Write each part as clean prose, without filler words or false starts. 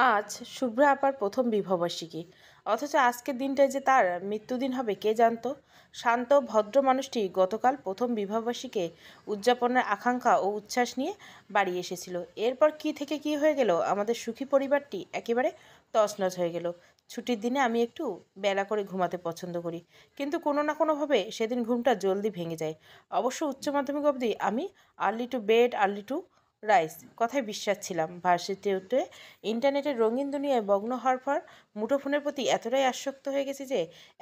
আজ শুভ্রা আপার প্রথম বিবাহবার্ষিকী, অথচ আজকের দিনটায় যে তার মৃত্যুদিন হবে কে জানতো। শান্ত ভদ্র মানুষটি গতকাল প্রথম বিবাহবার্ষিকী উদযাপনের আকাঙ্ক্ষা ও উচ্ছ্বাস নিয়ে বাড়ি এসেছিল। এরপর কি থেকে কি হয়ে গেল, আমাদের সুখী পরিবারটি একেবারে তছনছ হয়ে গেল। ছুটির দিনে আমি একটু বেলা করে ঘুমাতে পছন্দ করি, কিন্তু কোনো না কোনোভাবে সেদিন ঘুমটা জলদি ভেঙে যায়। অবশ্য উচ্চ মাধ্যমিক অবধি আমি early to bed early two rice কথায় বিশ্বাস ছিলাম। ভার্সিটিতে ইন্টারনেটের রঙিন দুনিয়ায় মগ্ন হওয়ার পর মুঠোফোনের প্রতি এতটাই আসক্ত হয়ে গেছি যে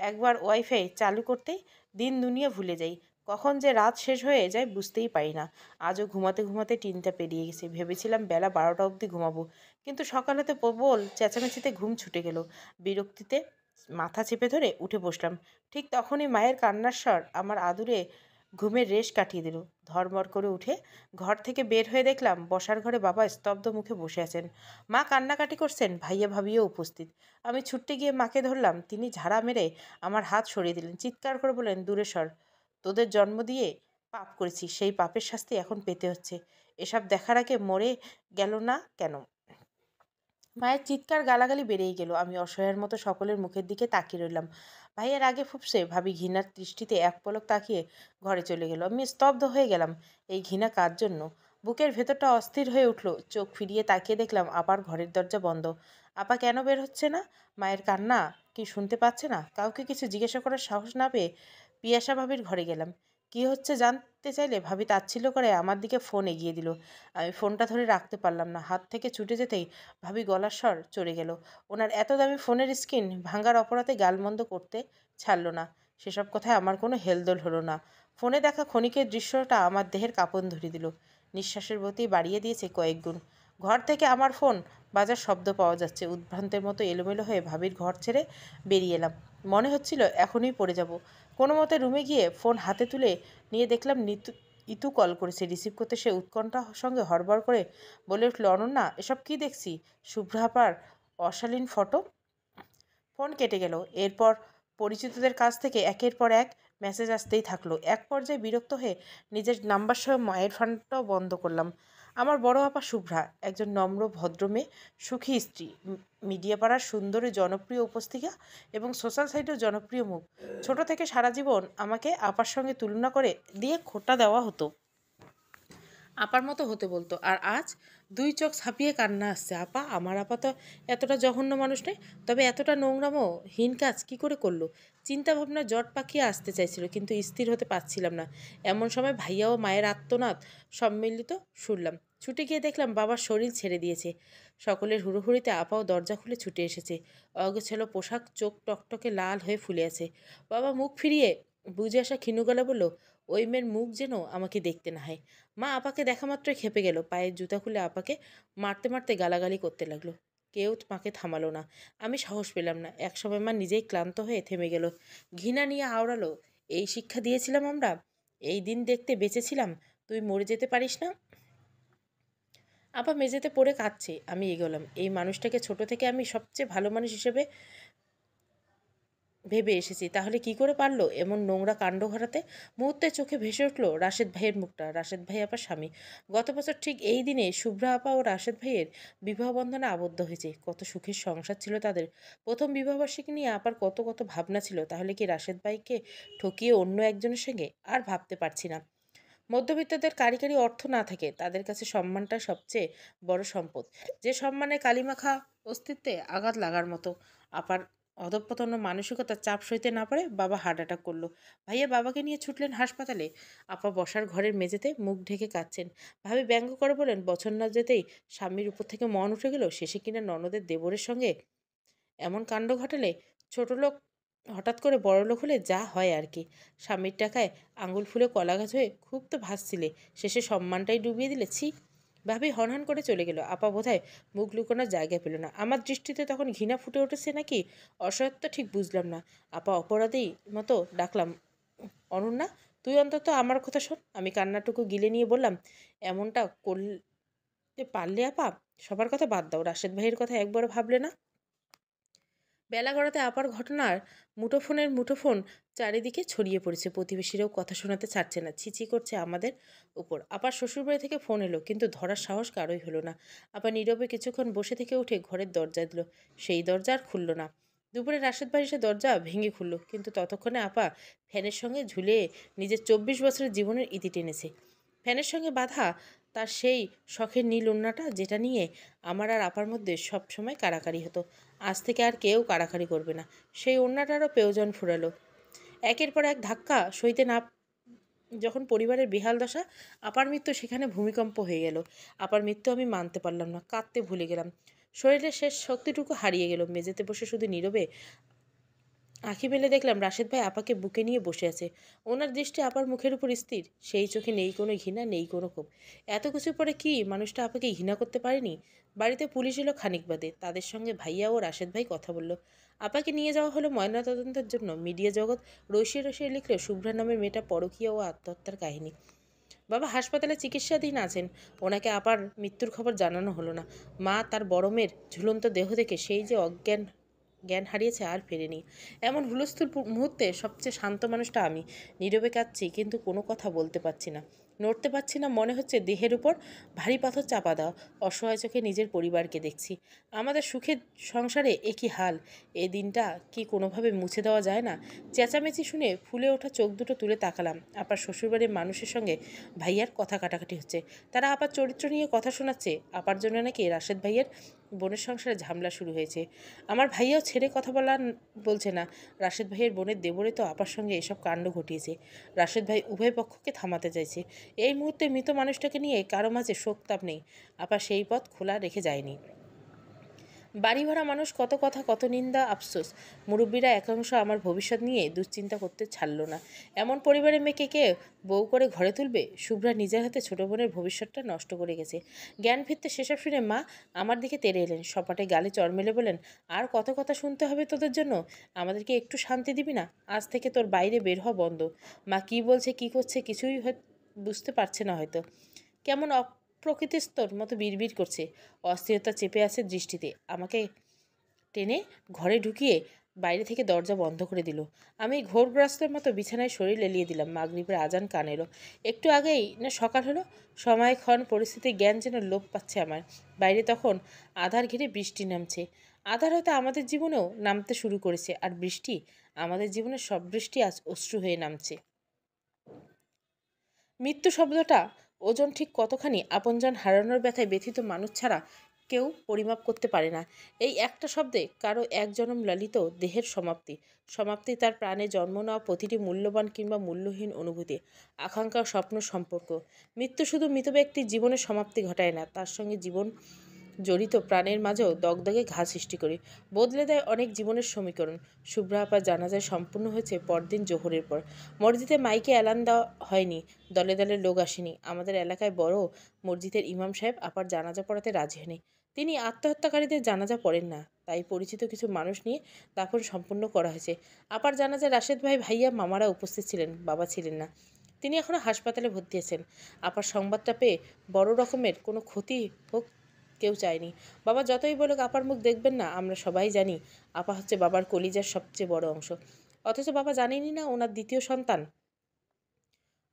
একবার ওয়াইফাই চালু করতেই দিন দুনিয়া ভুলে যাই। কখন যে রাত শেষ হয়ে যায় বুঝতেই পারি না। আজও ঘুমাতে ঘুমাতে 3টা পেরিয়ে গেছে। ভেবেছিলাম বেলা 12টা অবধি ঘুমাবো, কিন্তু সকালেতে প্রবল চেঁচামেচিতে ঘুম ছুটে গেল। বিরক্তিতে মাথা চেপে ধরে উঠে বসলাম। ঠিক তখনই মায়ের কান্নার স্বর আমার আদুরে ঘুমের রেশ কাটিয়ে দিল। ধড়মড় করে উঠে ঘর থেকে বের হয়ে দেখলাম বসার ঘরে বাবা স্তব্ধ মুখে বসে আছেন। মা কান্নাকাটি করছেন, ভাইয়া ভাবিও উপস্থিত। আমি ছুটতে গিয়ে মাকে ধরলাম। তিনি ঝাড়া মেরে আমার হাত সরিয়ে দিলেন, চিৎকার করে বললেন, দূরে সর। তোদের জন্ম দিয়ে পাপ করেছি, সেই পাপের শাস্তি এখন পেতে হচ্ছে। এসব দেখার আগে মরে গেল না কেন? মায়ের চিৎকার গালাগালি বেড়েই গেল। আমি অসহায়ের মতো সকলের মুখের দিকে তাকিয়ে রইলাম। ভাইয়ের আগে ফুঁপসে ভাবি ঘৃণার দৃষ্টিতে এক পলক তাকিয়ে ঘরে চলে গেল। আমি স্তব্ধ হয়ে গেলাম। এই ঘৃণা কার জন্য? বুকের ভেতরটা অস্থির হয়ে উঠল। চোখ ফিরিয়ে তাকিয়ে দেখলাম আপার ঘরের দরজা বন্ধ। আপা কেন বের হচ্ছে না? মায়ের কান্না কি শুনতে পাচ্ছে না? কাউকে কিছু জিজ্ঞাসা করার সাহস না পেয়ে পিয়াসা ভাবির ঘরে গেলাম। কি হচ্ছে জানতে চাইলে ভাবি তাচ্ছিল্য করে আমার দিকে ফোন এগিয়ে দিল। আমি ফোনটা ধরে রাখতে পারলাম না। হাত থেকে ছুটে যেতেই ভাবি গলার স্বর চড়ে গেল। ওনার এত দামি ফোনের স্ক্রিন ভাঙার অপরাধে গালমন্দ করতে ছাড়ল না। সেসব কথায় আমার কোনো হেলদোল হলো না। ফোনে দেখা ক্ষণিকের দৃশ্যটা আমার দেহের কাঁপন ধরিয়ে দিল। নিঃশ্বাসের গতি বাড়িয়ে দিয়েছে কয়েক গুণ। ঘর থেকে আমার ফোন বাজার শব্দ পাওয়া যাচ্ছে। উদ্ভ্রান্তের মতো এলোমেলো হয়ে ভাবির ঘর ছেড়ে বেরিয়ে এলাম। মনে হচ্ছিল এখনই পড়ে যাব। কোনো মতে রুমে গিয়ে ফোন হাতে তুলে নিয়ে দেখলাম ইতু কল করেছে। রিসিভ করতে সে উৎকণ্ঠার সঙ্গে হড়বড় করে বলে উঠল, অনন্যা, এসব কি দেখছি? শুভ্রাপার অশালীন ফটো। ফোন কেটে গেল। এরপর পরিচিতদের কাছ থেকে একের পর এক মেসেজ আসতেই থাকলো। এক পর্যায়ে বিরক্ত হয়ে নিজের নাম্বার সহ মায়ের ফোনটাও বন্ধ করলাম। আমার বড় আপা শুভ্রা একজন নম্র ভদ্র মেয়ে, সুখী স্ত্রী, মিডিয়া পাড়ার সুন্দরী জনপ্রিয় উপস্থাপিকা এবং সোশ্যাল সাইটেও জনপ্রিয় মুখ। ছোট থেকে সারা জীবন আমাকে আপার সঙ্গে তুলনা করে দিয়ে খোঁটা দেওয়া হতো, আপার মতো হতে বলতো। আর আজ দুই চোখ ছাপিয়ে কান্না আসছে। আপা, আমার আপা তো এতটা জঘন্য মানুষ নেই, তবে এতটা নোংরামো হীন কাজ কী করে করলো? চিন্তা ভাবনা জট পাকিয়ে আসতে চাইছিল, কিন্তু স্থির হতে পারছিলাম না। এমন সময় ভাইয়া ও মায়ের আর্তনাদ সম্মিলিত শুনলাম। ছুটে গিয়ে দেখলাম বাবার শরীর ছেড়ে দিয়েছে। সকলের হুড়োহুড়িতে আপাও দরজা খুলে ছুটে এসেছে। অগোছালো পোশাক, চোখ টকটকে লাল হয়ে ফুলে আছে। বাবা মুখ ফিরিয়ে বুঝে আসা ক্ষীণ গলা বলল, ওই মেয়ের মুখ যেন আমাকে দেখতে না হয়। মা আপাকে দেখা মাত্রই খেপে গেল। পায়ের জুতা খুলে আপাকে মারতে মারতে গালাগালি করতে লাগলো। কেউ মাকে থামালো না। আমি সাহস পেলাম না। একসময় মা নিজেই ক্লান্ত হয়ে থেমে গেল। ঘৃণা নিয়ে আওড়ালো, এই শিক্ষা দিয়েছিলাম আমরা? এই দিন দেখতে বেঁচেছিলাম তুই মরে যেতে পারিস না? আপা মেঝেতে পড়ে কাঁদছে। আমি এগোলাম। এই মানুষটাকে ছোট থেকে আমি সবচেয়ে ভালো মানুষ হিসেবে ভেবে এসেছি, তাহলে কি করে পারলো এমন নোংরা কাণ্ড ঘটাতে? মুহূর্তে চোখে ভেসে উঠল রাশেদ ভাইয়ের মুখটা। রাশেদ ভাই আপার স্বামী। গত বছর ঠিক এই দিনে শুভ্রা আপা ও রাশেদ ভাইয়ের বিবাহ বন্ধনে আবদ্ধ হয়েছে। কত সুখের সংসার ছিল তাদের। প্রথম বিবাহবার্ষিকী নিয়ে আপার কত কত ভাবনা ছিল। তাহলে কি রাশেদ ভাইকে ঠকিয়ে অন্য একজনের সঙ্গে? আর ভাবতে পারছি না। মধ্যবিত্তদের কারি কারি অর্থ না থাকে, তাদের কাছে সম্মানটা সবচেয়ে বড় সম্পদ, যে সম্মানে কালিমাখা অস্তিত্বে আঘাত লাগার মতো। আপার অধঃপতন মানসিকতার চাপ সইতে না পারে বাবা হার্ট অ্যাটাক করলো। ভাইয়া বাবাকে নিয়ে ছুটলেন হাসপাতালে। আপা বসার ঘরের মেঝেতে মুখ ঢেকে কাঁদছেন। ভাবি ব্যঙ্গ করে বলেন, বছর না যেতেই স্বামীর উপর থেকে মন উঠে গেল, শেষে কিনা ননদের দেবরের সঙ্গে এমন কাণ্ড ঘটালে। ছোট লোক হঠাৎ করে বড়লোক হলে যা হয় আর কি। স্বামীর টাকায় আঙুল ফুলে কলা গাছ হয়ে খুব তো ভাসছিলে, শেষে সম্মানটাই ডুবিয়ে দিলে, ছি। ভাবি হনহন করে চলে গেল। আপা বোধহয় মুখ লুকোনোর জায়গা পেল না। আমার দৃষ্টিতে তখন ঘৃণা ফুটে উঠেছে নাকি অসহায়ত্ব ঠিক বুঝলাম না। আপা অপরাধী মতো ডাকলাম, অনন্যা, তুই অন্তত আমার কথা শোন। আমি কান্নাটুকু গিলে নিয়ে বললাম, এমনটা করতে পারলে আপা? সবার কথা বাদ দাও, রাশেদ ভাইয়ের কথা একবারও ভাবলে না? বেলা গড়াতে আপার ঘটনার মুঠোফোনের মুঠোফোন চারিদিকে ছড়িয়ে পড়েছে। প্রতিবেশীরাও কথা শোনাতে ছাড়ছে না, ছিছি করছে আমাদের উপর। আপার শ্বশুরবাড়ি থেকে ফোন এলো, কিন্তু ধরার সাহস কারোই হলো না। আপা নীরবে কিছুক্ষণ বসে থেকে উঠে ঘরের দরজা দিল, সেই দরজা আর খুলল না। দুপুরে রাশেদ ভাই এসে দরজা ভেঙে খুলল, কিন্তু ততক্ষণে আপা ফ্যানের সঙ্গে ঝুলে নিজের 24 বছরের জীবনের ইতি টেনেছে। ফ্যানের সঙ্গে বাঁধা তার সেই শখের নীল ওড়নাটা, যেটা নিয়ে আমার আর আপার মধ্যে সব সময় কাড়াকাড়ি হতো, আজ থেকে আর কেউ কাড়াকাড়ি করবে না। সেই ওড়নাটারও প্রয়োজন ফুরালো। একের পর এক ধাক্কা সইতে না যখন পরিবারের বেহাল দশা, আপার মৃত্যু সেখানে ভূমিকম্প হয়ে গেল। আপার মৃত্যু আমি মানতে পারলাম না, কাঁদতে ভুলে গেলাম। শরীরের শেষ শক্তিটুকু হারিয়ে গেল। মেঝেতে বসে শুধু নীরবে আঁখি মেলে দেখলাম রাশেদ ভাই আপাকে বুকে নিয়ে বসে আছে। ওনার দৃষ্টি আপার মুখের উপর স্থির, সেই চোখে নেই কোনো ঘৃণা, নেই কোনো ক্ষোভ। এত কিছু পরে কি মানুষটা আপাকে ঘৃণা করতে পারেনি? বাড়িতে পুলিশ এলো খানিক বাদে, তাদের সঙ্গে ভাইয়া ও রাশেদ ভাই কথা বলল। আপাকে নিয়ে যাওয়া হলো ময়নাতদন্তের জন্য। মিডিয়া জগৎ রসিয়ে রসিয়ে লিখল শুভ্রা নামের মেয়েটা পরকীয়া ও আত্মহত্যার কাহিনী। বাবা হাসপাতালে চিকিৎসাধীন আছেন, ওনাকে আপার মৃত্যুর খবর জানানো হলো না। মা তার বড় মেয়ের ঝুলন্ত দেহ দেখে সেই যে জ্ঞান হারিয়েছে, আর ফেরেনি। এমন হুলস্থুল মুহূর্তে সবচেয়ে শান্ত মানুষটা আমি। নীরবে কাঁদছি, কিন্তু কোনো কথা বলতে পারছি না, নড়তে পারছি না। মনে হচ্ছে দেহের উপর ভারী পাথর চাপা দেওয়া। অসহায় চোখে নিজের পরিবারকে দেখছি। আমাদের সুখের সংসারে একই হাল। এই দিনটা কি কোনোভাবে মুছে দেওয়া যায় না? চেঁচামেচি শুনে ফুলে ওঠা চোখ দুটো তুলে তাকালাম। আপার শ্বশুরবাড়ির মানুষের সঙ্গে ভাইয়ার কথা কাটাকাটি হচ্ছে। তারা আপার চরিত্র নিয়ে কথা শোনাচ্ছে। আপার জন্য নাকি রাশেদ ভাইয়ের বোনের সংসারে ঝামেলা শুরু হয়েছে। আমার ভাইয়াও ছেড়ে কথা বলছে না। রাশেদ ভাইয়ের বোনের দেবরে তো আপার সঙ্গে এসব কাণ্ড ঘটিয়েছে। রাশেদ ভাই উভয় পক্ষকে থামাতে চাইছে। এই মুহূর্তে মৃত মানুষটাকে নিয়ে কারো মাঝে শোকতাপ নেই। আপা সেই পথ খোলা রেখে যায়নি। বাড়ি ভরা মানুষ, কত কথা, কত নিন্দা, আফসোস। মুরব্বীরা একাংশ আমার ভবিষ্যৎ নিয়ে দুশ্চিন্তা করতে ছাড়ল না। এমন পরিবারের মেয়েকে কে বউ করে ঘরে তুলবে? শুভ্রা নিজের হাতে ছোট বোনের ভবিষ্যৎটা নষ্ট করে গেছে। জ্ঞান ফিরতে সেসব শুনে মা আমার দিকে তেড়ে এলেন, সপাটে গালে চড় মেলে বলেন, আর কত কথা শুনতে হবে তোদের জন্য? আমাদেরকে একটু শান্তি দিবি না? আজ থেকে তোর বাইরে বের হওয়া বন্ধ। মা কি বলছে কি করছে কিছুই বুঝতে পারছে না হয়তো। কেমন অপ্রকৃতিস্তর মতো বিড়বিড় করছে। অস্থিরতা চেপে আছে দৃষ্টিতে। আমাকে টেনে ঘরে ঢুকিয়ে বাইরে থেকে দরজা বন্ধ করে দিল। আমি ঘোরগ্রস্তের মতো বিছানায় শরীর এলিয়ে দিলাম। মাগরিবের আজান কান এলো। একটু আগেই না সকাল হলো? সময়ক্ষণ পরিস্থিতি জ্ঞান যেন লোপ পাচ্ছে আমার। বাইরে তখন আধার ঘিরে বৃষ্টি নামছে। আধার হয়তো আমাদের জীবনেও নামতে শুরু করেছে, আর বৃষ্টি আমাদের জীবনের সব বৃষ্টি আজ অশ্রু হয়ে নামছে। মৃত্যু শব্দটা ওজন ঠিক কতখানি আপনজন হারানোর ব্যথায় ব্যথিত মানুষ ছাড়া কেউ পরিমাপ করতে পারে না। এই একটা শব্দে কারো এক জনম লালিত দেহের সমাপ্তি। সমাপ্তি তার প্রাণে জন্ম নেওয়া প্রতিটি মূল্যবান কিংবা মূল্যহীন অনুভূতি, আকাঙ্ক্ষা, স্বপ্ন, সম্পর্ক। মৃত্যু শুধু মৃত ব্যক্তির জীবনের সমাপ্তি ঘটায় না, তার সঙ্গে জীবন জড়িত প্রাণের মাঝেও দগদগে ঘা সৃষ্টি করে, বদলে দেয় অনেক জীবনের সমীকরণ। শুভ্রা আপার জানাজায় সম্পূর্ণ হয়েছে পরদিন জোহরের পর। মসজিদে মাইকে এলান দেওয়া হয়নি, দলে দলে লোক আসেনি। আমাদের এলাকায় বড় মসজিদের ইমাম সাহেব আপার জানাজা পড়াতে রাজি হয়নি। তিনি আত্মহত্যাকারীদের জানাজা পড়েন না, তাই পরিচিত কিছু মানুষ নিয়ে দাফন সম্পূর্ণ করা হয়েছে। আপার জানাজায় রাশেদ ভাই, ভাইয়া, মামারা উপস্থিত ছিলেন, বাবা ছিলেন না। তিনি এখনও হাসপাতালে ভর্তি আছেন। আপার সংবাদটা পেয়ে বড় রকমের কোনো ক্ষতি হোক কেউ চায়নি। বাবা যতই বলুক আপার মুখ দেখবেন না, আমরা সবাই জানি আপা হচ্ছে বাবার কলিজার সবচেয়ে বড় অংশ। অথচ বাবা জানেনই না ওনার দ্বিতীয় সন্তান,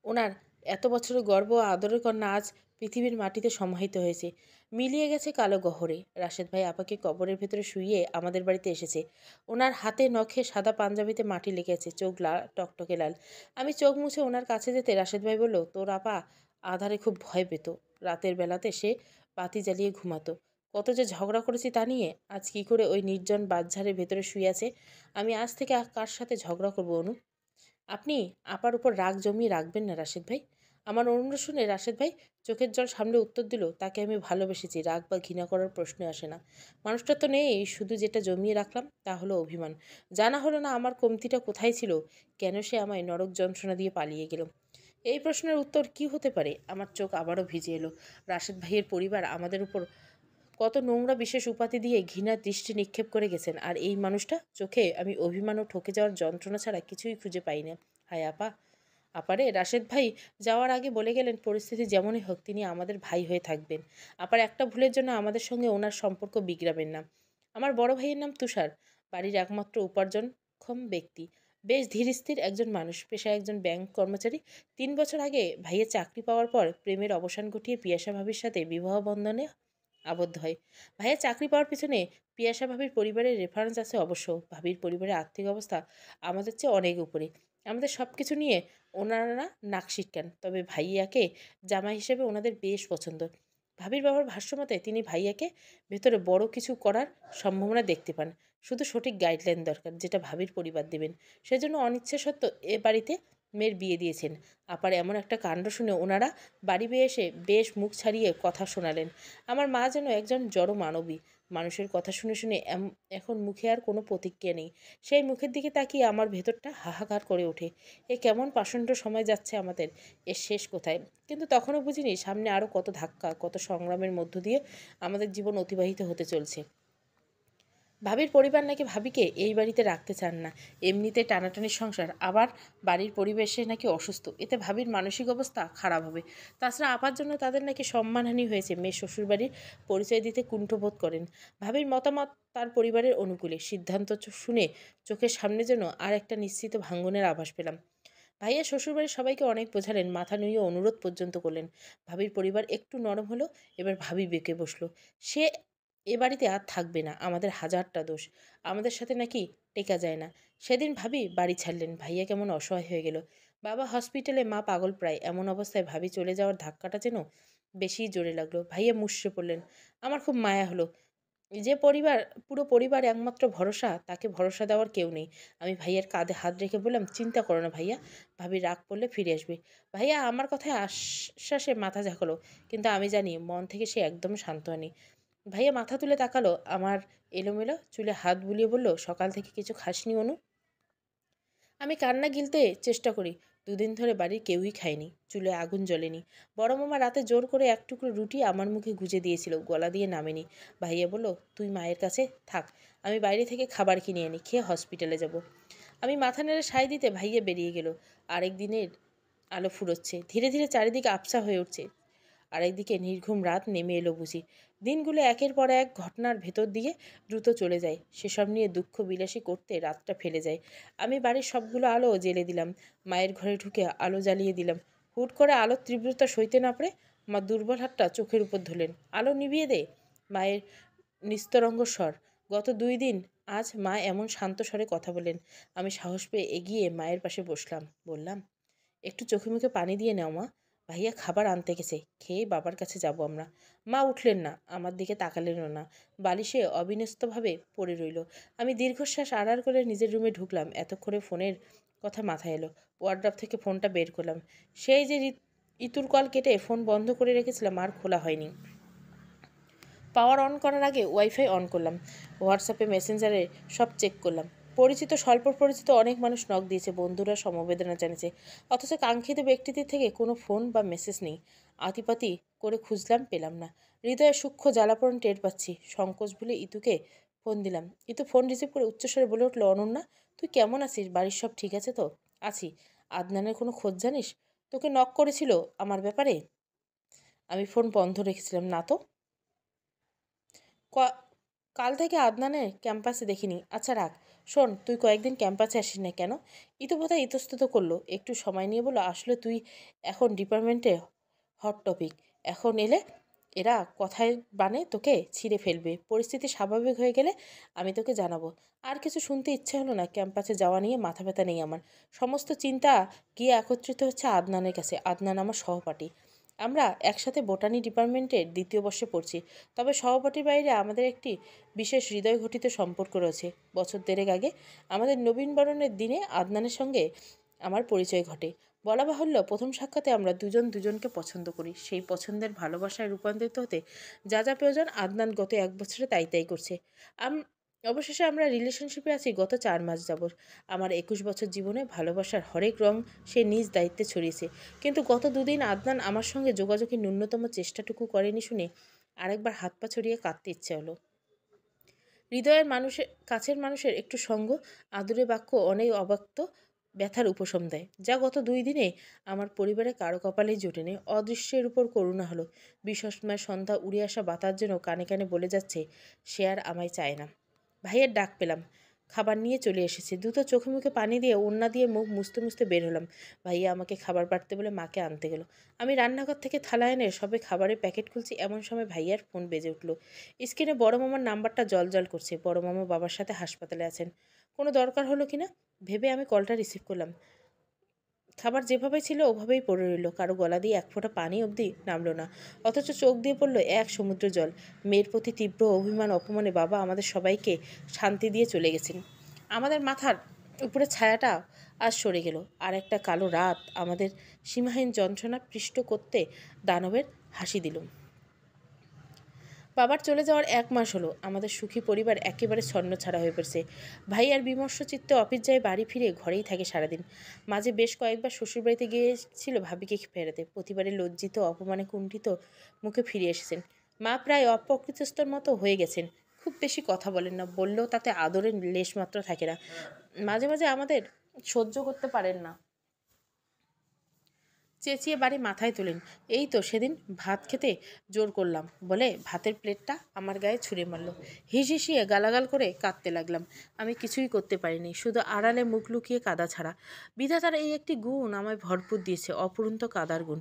ওনার এত বছরের গর্ব ও আদরের কন্যা আজ পৃথিবীর মাটিতে সমাহিত হয়েছে, মিলিয়ে গেছে কালো গহরে। রাশেদ ভাই আপাকে কবরের ভেতরে শুইয়ে আমাদের বাড়িতে এসেছে। ওনার হাতে নখে সাদা পাঞ্জাবিতে মাটি লেগেছে, চোখ লাল, টকটকে লাল। আমি চোখ মুছে ওনার কাছে যেতে রাশেদ ভাই বলল, তোর আপা আধারে খুব ভয় পেত। রাতের বেলাতে সে বাতি জ্বালিয়ে ঘুমাতো। কত যে ঝগড়া করেছি তা নিয়ে। আজ কি করে ওই নির্জন বাঁশঝাড়ের ভেতরে শুয়ে আছে? আমি আজ থেকে কার সাথে ঝগড়া করবো অনু? আপনি আপার উপর রাগ জমিয়ে রাখবেন না রাশেদ ভাই। আমার অনুরোধ শুনে রাশেদ ভাই চোখের জল সামলে উত্তর দিল, তাকে আমি ভালোবেসেছি, রাগ বা ঘৃণা করার প্রশ্ন আসে না। মানুষটা তো নেই, শুধু যেটা জমিয়ে রাখলাম তা হলো অভিমান। জানা হলো না আমার কমতিটা কোথায় ছিল, কেন সে আমায় নরক যন্ত্রণা দিয়ে পালিয়ে গেল। এই প্রশ্নের উত্তর কি হতে পারে? আমার চোখ আবারও ভিজে এলো। রাশেদ ভাইয়ের পরিবার আমাদের উপর কত নোংরা বিশেষ উপাধি দিয়ে ঘৃণার দৃষ্টি নিক্ষেপ করে গেছেন, আর এই মানুষটা চোখে আমি অভিমান ও ঠকে যাওয়ার যন্ত্রণা ছাড়া কিছুই খুঁজে পাই না। হায় আপা! আপারে রাশেদ ভাই যাওয়ার আগে বলে গেলেন, পরিস্থিতি যেমনই হোক তিনি আমাদের ভাই হয়ে থাকবেন। আপার একটা ভুলের জন্য আমাদের সঙ্গে ওনার সম্পর্ক বিগড়াবেন না। আমার বড় ভাইয়ের নাম তুষার। বাড়ির একমাত্র উপার্জনক্ষম ব্যক্তি, বেশ ধীরস্থির একজন মানুষ, পেশায় একজন ব্যাংক কর্মচারী। 3 বছর আগে ভাইয়ের চাকরি পাওয়ার পর প্রেমের অবসান ঘটিয়ে পিয়াসা ভাবির সাথে বিবাহ বন্ধনে আবদ্ধ হয়। ভাইয়ের চাকরি পাওয়ার পিছনে পিয়াসা ভাবির পরিবারের রেফারেন্স আছে অবশ্য। ভাবির পরিবারের আর্থিক অবস্থা আমাদের চেয়ে অনেক উপরে। আমাদের সব কিছু নিয়ে ওনারা নাক সিটকান, তবে ভাইয়াকে জামাই হিসেবে ওনাদের বেশ পছন্দ। ভাবির বাবার ভাষ্যমতে তিনি ভাইয়াকে ভেতরে বড় কিছু করার সম্ভাবনা দেখতে পান। শুধু সঠিক গাইডলাইন দরকার, যেটা ভাবির পরিবার দেবেন। সেজন্য অনিচ্ছা সত্ত্বেও এ বাড়িতে মেয়ের বিয়ে দিয়েছেন। আবার এমন একটা কাণ্ড শুনে ওনারা বাড়ি বেয়ে এসে বেশ মুখ ছাড়িয়ে কথা শোনালেন। আমার মা যেন একজন জড় মানবী। মানুষের কথা শুনে শুনে এখন মুখে আর কোনো প্রতিক্রিয়া নেই। সেই মুখের দিকে তাকিয়ে আমার ভেতরটা হাহাকার করে ওঠে। এ কেমন পাষণ্ড সময় যাচ্ছে আমাদের, এর শেষ কোথায়? কিন্তু তখনও বুঝিনি সামনে আরও কত ধাক্কা, কত সংগ্রামের মধ্য দিয়ে আমাদের জীবন অতিবাহিত হতে চলছে। ভাবির পরিবার নাকি ভাবিকে এই বাড়িতে রাখতে চান না। এমনিতে টানাটানির সংসার, আবার বাড়ির পরিবেশে নাকি অসুস্থ, এতে ভাবির মানসিক অবস্থা খারাপ হবে। তাছাড়া আপার জন্য তাদের নাকি সম্মানহানি হয়েছে। মেয়ে শ্বশুরবাড়ির পরিচয় দিতে কুণ্ঠবোধ করেন। ভাবির মতামত তার পরিবারের অনুকূলে। সিদ্ধান্ত শুনে চোখের সামনে যেন আর একটা নিশ্চিত ভাঙ্গনের আভাস পেলাম। ভাইয়া শ্বশুরবাড়ির সবাইকে অনেক বোঝালেন, মাথা নুইয়ে অনুরোধ পর্যন্ত করলেন। ভাবির পরিবার একটু নরম হলো। এবার ভাবি বেঁকে বসলো। সে এ বাড়িতে আর থাকবে না। আমাদের হাজারটা দোষ, আমাদের সাথে নাকি টেকা যায় না। সেদিন ভাবি বাড়ি ছাড়লেন। ভাইয়া কেমন অসহায় হয়ে গেল। বাবা হসপিটালে, মা পাগল প্রায়। এমন অবস্থায় ভাবি চলে যাওয়ার ধাক্কাটা যেন বেশিই জোরে লাগলো। ভাইয়া মুষড়ে পড়লেন। আমার খুব মায়া হলো। যে পরিবার, পুরো পরিবার একমাত্র ভরসা, তাকে ভরসা দেওয়ার কেউ নেই। আমি ভাইয়ার কাঁধে হাত রেখে বললাম, চিন্তা করো না ভাইয়া, ভাবি রাগ করলে ফিরে আসবে। ভাইয়া আমার কথায় আশ্বাসে মাথা ঝাঁকালো, কিন্তু আমি জানি মন থেকে সে একদম শান্ত হয়নি। ভাইয়া মাথা তুলে তাকালো আমার এলোমেলো চুলে হাত বুলিয়ে বলল, সকাল থেকে কিছু খাসনি অনু? আমি কান্না গিলতে চেষ্টা করি। দুদিন ধরে বাড়ির কেউই খায়নি, চুলে আগুন জ্বলেনি। বড় মামা রাতে জোর করে এক টুকরো রুটি আমার মুখে গুজে দিয়েছিল, গলা দিয়ে নামেনি। ভাইয়া বলল, তুই মায়ের কাছে থাক, আমি বাইরে থেকে খাবার কিনে আনি, খেয়ে হসপিটালে যাব। আমি মাথা নেড়ে সায় দিতে ভাইয়া বেরিয়ে গেল। আরেক দিনের আলো ফুরোচ্ছে, ধীরে ধীরে চারিদিকে আবছা হয়ে উঠছে। আরেকদিকে নির্ঘুম রাত নেমে এলো বুঝি। দিনগুলো একের পর এক ঘটনার ভেতর দিয়ে দ্রুত চলে যায়। সেসব নিয়ে দুঃখ বিলাসী করতে রাতটা ফেলে যায়। আমি বাড়ির সবগুলো আলো জ্বেলে দিলাম। মায়ের ঘরে ঢুকে আলো জ্বালিয়ে দিলাম। হুট করে আলোর তীব্রতা সইতে না পারে মা দুর্বল হাতটা চোখের উপর ধরলেন। আলো নিভিয়ে দে। মায়ের নিস্তরঙ্গ স্বর। গত 2 দিন আজ মা এমন শান্ত স্বরে কথা বলেন। আমি সাহস পেয়ে এগিয়ে মায়ের পাশে বসলাম। বললাম, একটু চোখে মুখে পানি দিয়ে নাও মা, ভাইয়া খাবার আনতে গেছে, খেয়ে বাবার কাছে যাব আমরা। মা উঠলেন না, আমার দিকে তাকালেনও না, বালিশে অবিন্যস্তভাবে পড়ে রইল। আমি দীর্ঘশ্বাস আড়ার করে নিজের রুমে ঢুকলাম। এতক্ষণে ফোনের কথা মাথায় এলো। ওয়ার্ড্রপ থেকে ফোনটা বের করলাম। সেই যে ইতুর কল কেটে ফোন বন্ধ করে রেখেছিলাম, আর খোলা হয়নি। পাওয়ার অন করার আগে ওয়াইফাই অন করলাম। হোয়াটসঅ্যাপে, মেসেঞ্জারে সব চেক করলাম। পরিচিত, স্বল্প পরিচিত অনেক মানুষ নক দিয়েছে, বন্ধুরা সমবেদনা জানিয়েছে, অথচ কাঙ্ক্ষিত ব্যক্তিদের থেকে কোনো ফোন বা মেসেজ নেই। আতিপাতি করে খুঁজলাম, পেলাম না। হৃদয়ে সূক্ষ্ম জ্বালাপোড়ান টের পাচ্ছি। সংকোচ ভুলে ইতুকে ফোন দিলাম। ইতু ফোন রিসিভ করে উচ্চস্বরে বলে উঠল, অনন্যা, তুই কেমন আছিস? বাড়ির সব ঠিক আছে তো? আছি। আদনানের কোনো খোঁজ জানিস? তোকে নক করেছিল আমার ব্যাপারে? আমি ফোন বন্ধ রেখেছিলাম। না তো, কাল থেকে আদনানের ক্যাম্পাসে দেখিনি। আচ্ছা রাখ। শোন, তুই কয়েকদিন ক্যাম্পাসে আসিস না কেন? ইতোবোধহয় ইতস্তত করলো, একটু সময় নিয়ে বললো, আসলে তুই এখন ডিপার্টমেন্টে হট টপিক। এখন এলে এরা কথায় বানে তোকে ছিঁড়ে ফেলবে। পরিস্থিতি স্বাভাবিক হয়ে গেলে আমি তোকে জানাবো। আর কিছু শুনতে ইচ্ছে হলো না। ক্যাম্পাসে যাওয়া নিয়ে মাথা ব্যথা নেই আমার। সমস্ত চিন্তা গিয়ে একত্রিত হচ্ছে আদনানের কাছে। আদনান আমার সহপাঠী। আমরা একসাথে বোটানি ডিপার্টমেন্টের 2য় বর্ষে পড়ছি। তবে সহপাঠীর বাইরে আমাদের একটি বিশেষ হৃদয় ঘটিত সম্পর্ক রয়েছে। বছর দেড়েক আগে আমাদের নবীনবরণের দিনে আদনানের সঙ্গে আমার পরিচয় ঘটে। বলা বাহুল্য, প্রথম সাক্ষাতে আমরা দুজন দুজনকে পছন্দ করি। সেই পছন্দের ভালোবাসায় রূপান্তরিত হতে যা যা প্রয়োজন আদনান গত 1 বছরে তাই তাই করছে। অবশেষে আমরা রিলেশনশিপে আছি গত 4 মাস যাবৎ। আমার 21 বছর জীবনে ভালোবাসার হরেক রং সে নিজ দায়িত্বে ছড়িয়েছে। কিন্তু গত 2 দিন আদনান আমার সঙ্গে যোগাযোগের ন্যূনতম চেষ্টাটুকু করেনি শুনে আরেকবার হাত পা ছড়িয়ে কাঁদতে ইচ্ছে হলো। হৃদয়ের মানুষের, কাছের মানুষের একটু সঙ্গ, আদুরে বাক্য অনেক অব্যক্ত ব্যথার উপশম দেয়, যা গত 2 দিনে আমার পরিবারে কারো কপালেই জোটেনি। অদৃশ্যের উপর করুণা হলো। বিস্ময় সন্ধ্যা উড়ে আসা বাতাস যেন কানে কানে বলে যাচ্ছে, সে আর আমায় চায় না। ভাইয়ের ডাক পেলাম। খাবার নিয়ে চলে এসেছে। দ্রুত চোখে মুখে পানি দিয়ে ওড়না দিয়ে মুখ মুছতে মুছতে বের হলাম। ভাইয়া আমাকে খাবার বাড়তে বলে মাকে আনতে গেল। আমি রান্নাঘর থেকে থালা এনে সবে খাবারের প্যাকেট খুলছি, এমন সময় ভাইয়ার ফোন বেজে উঠল। স্ক্রিনে বড় মামার নাম্বারটা জল করছে। বড় মামা বাবার সাথে হাসপাতালে আছেন। কোনো দরকার হলো কিনা ভেবে আমি কলটা রিসিভ করলাম। খাবার যেভাবে ছিল ওভাবেই পড়ে রইল, কারো গলা দিয়ে এক ফোঁটা পানি অবধি নামলো না, অথচ চোখ দিয়ে পড়লো এক সমুদ্র জল। মেয়ের প্রতি তীব্র অভিমান অপমানে বাবা আমাদের সবাইকে শান্তি দিয়ে চলে গেছেন। আমাদের মাথার উপরে ছায়াটা আজ সরে গেল। আর একটা কালো রাত আমাদের সীমাহীন যন্ত্রণা পৃষ্ঠ করতে দানবের হাসি দিল। বাবার চলে যাওয়ার 1 মাস হলো। আমাদের সুখী পরিবার একেবারে ছন্নছাড়া হয়ে পড়েছে। ভাই আর বিমর্ষ চিত্তে অফিস যায়, বাড়ি ফিরে ঘরেই থাকে সারাদিন। মাঝে বেশ কয়েকবার শ্বশুরবাড়িতে গিয়েছিল ভাবিকে ফেরাতে। প্রতিবারে লজ্জিত অপমানে কুণ্ঠিত মুখে ফিরে এসেছেন। মা প্রায় অপ্রকৃতস্থর মতো হয়ে গেছেন। খুব বেশি কথা বলেন না, বললেও তাতে আদরের লেশমাত্র থাকে না। মাঝে মাঝে আমাদের সহ্য করতে পারেন না, চেঁচিয়ে বাড়ি মাথায় তোলেন। এই তো সেদিন ভাত খেতে জোর করলাম বলে ভাতের প্লেটটা আমার গায়ে ছুঁড়ে মারল। হিসিয়ে গালাগাল করে কাঁদতে লাগলাম। আমি কিছুই করতে পারিনি, শুধু আড়ালে মুখ লুকিয়ে কাদা ছাড়া। বিধাতার এই একটি গুণ আমায় ভরপুর দিয়েছে, অপূরন্ত কাদার গুণ।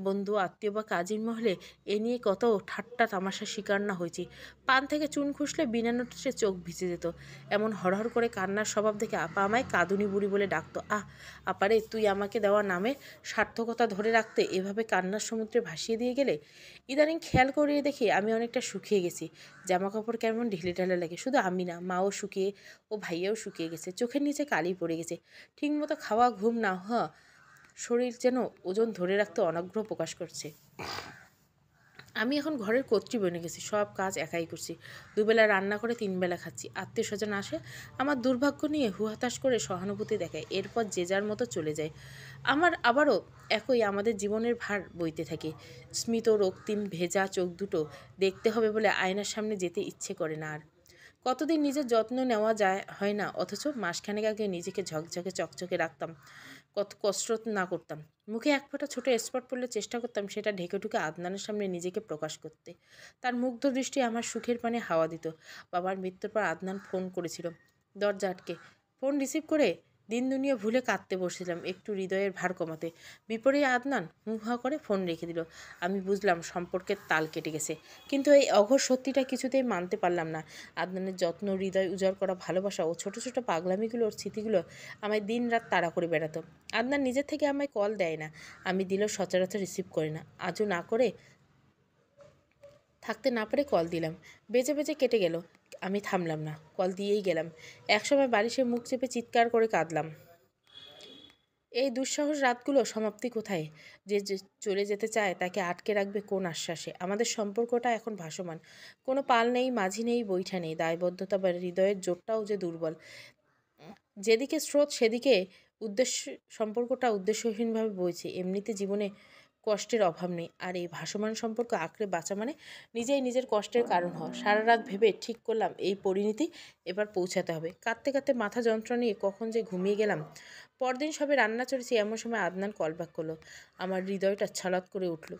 বন্ধু, আত্মীয় বা কাজীর মহলে এ নিয়ে কত ঠাট্টা তামাশার শিকার না হয়েছি। পান থেকে চুন খুসলে বিনা নোটিশে চোখ ভিজে যেত। এমন হরহর করে কান্নার স্বভাব দেখে আপা আমায় কাঁদুনি বুড়ি বলে ডাকতো। আপারে, তুই আমাকে দেওয়া নামে সার্থকতা ধরে রাখতে এভাবে কান্নার সমুদ্রে ভাসিয়ে দিয়ে গেলে। ইদানিং খেয়াল করিয়ে দেখি আমি অনেকটা শুকিয়ে গেছি। জামা কাপড় কেমন ঢিলেঢালা লাগে। শুধু আমি না, মাও শুকিয়ে ও ভাইয়াও শুকিয়ে গেছে। চোখের নিচে কালি পড়ে গেছে। ঠিকমতো খাওয়া, ঘুম না হওয়া, শরীর যেন ওজন ধরে রাখতে অনাগ্রহ প্রকাশ করছে। আমি এখন ঘরের কর্ত্রী বনে গেছি। সব কাজ একাই করছি। দুবেলা রান্না করে 3 বেলা খাচ্ছি। আত্মীয় স্বজন আসে, আমার দুর্ভাগ্য নিয়ে হুহাতাশ করে সহানুভূতি দেখায়, এরপর যে যার মতো চলে যায়। আবারও একই আমাদের জীবনের ভার বইতে থাকে। স্মিত রক্তিম ভেজা চোখ দুটো দেখতে হবে বলে আয়নার সামনে যেতে ইচ্ছে করে না আর। কতদিন নিজের যত্ন নেওয়া হয় না, অথচ মাসখানেক আগে নিজেকে ঝকঝকে চকচকে রাখতাম, কত কসরত না করতাম। মুখে এক ফোঁটা ছোট স্পট পড়লে চেষ্টা করতাম সেটা ঢেকে ঢুকে আদনানের সামনে নিজেকে প্রকাশ করতে। তার মুগ্ধ দৃষ্টি আমার সুখের পানে হাওয়া দিত। বাবার মৃত্যুর পর আদনান ফোন করেছিল। দরজা আটকে ফোন রিসিভ করে দিন দুনিয়া ভুলে কাঁদতে বসেছিলাম, একটু হৃদয়ের ভার কমাতে। বিপরীতে আদনান হুহা করে ফোন রেখে দিল। আমি বুঝলাম সম্পর্কের তাল কেটে গেছে, কিন্তু এই অঘোর সত্যিটা কিছুতেই মানতে পারলাম না। আদনানের যত্ন, হৃদয় উজাড় করা ভালোবাসা ও ছোট ছোট পাগলামিগুলোর স্মৃতিগুলো আমায় দিন রাত তাড়া করে বেড়াতো। আদনান নিজের থেকে আমায় কল দেয় না, আমি দিলেও সচরাচর রিসিভ করি না। আজও না করে থাকতে না পারে কল দিলাম। বেজে বেজে কেটে গেল। আমি থামলাম না, কল দিয়েই গেলাম। একসময় বালিশে মুখ চেপে চিৎকার করে কাঁদলাম। এই দুঃসাহস রাতগুলো সমাপ্তি কোথায়? যে চলে যেতে চায় তাকে আটকে রাখবে কোন আশ্বাসে? আমাদের সম্পর্কটা এখন ভাসমান। কোনো পাল নেই, মাঝি নেই, বৈঠা নেই। দায়বদ্ধতা বা হৃদয়ের জোরটাও যে দুর্বল। যেদিকে স্রোত সেদিকে উদ্দেশ্য। সম্পর্কটা উদ্দেশ্যহীনভাবে বইছে। এমনিতে জীবনে কষ্টের অভাব নেই, আর এই ভাসমান সম্পর্ক আঁকড়ে বাঁচা মানে নিজেই নিজের কষ্টের কারণ হওয়া। সারা রাত ভেবে ঠিক করলাম এই পরিণতি এবার পৌঁছাতে হবে। কাঁদতে কাঁদতে মাথা যন্ত্রণা নিয়ে কখন যে ঘুমিয়ে গেলাম। পরদিন সবে রান্না চড়েছি, এমন সময় আদনান কল ব্যাক করলো। আমার হৃদয়টা ছলাৎ করে উঠল।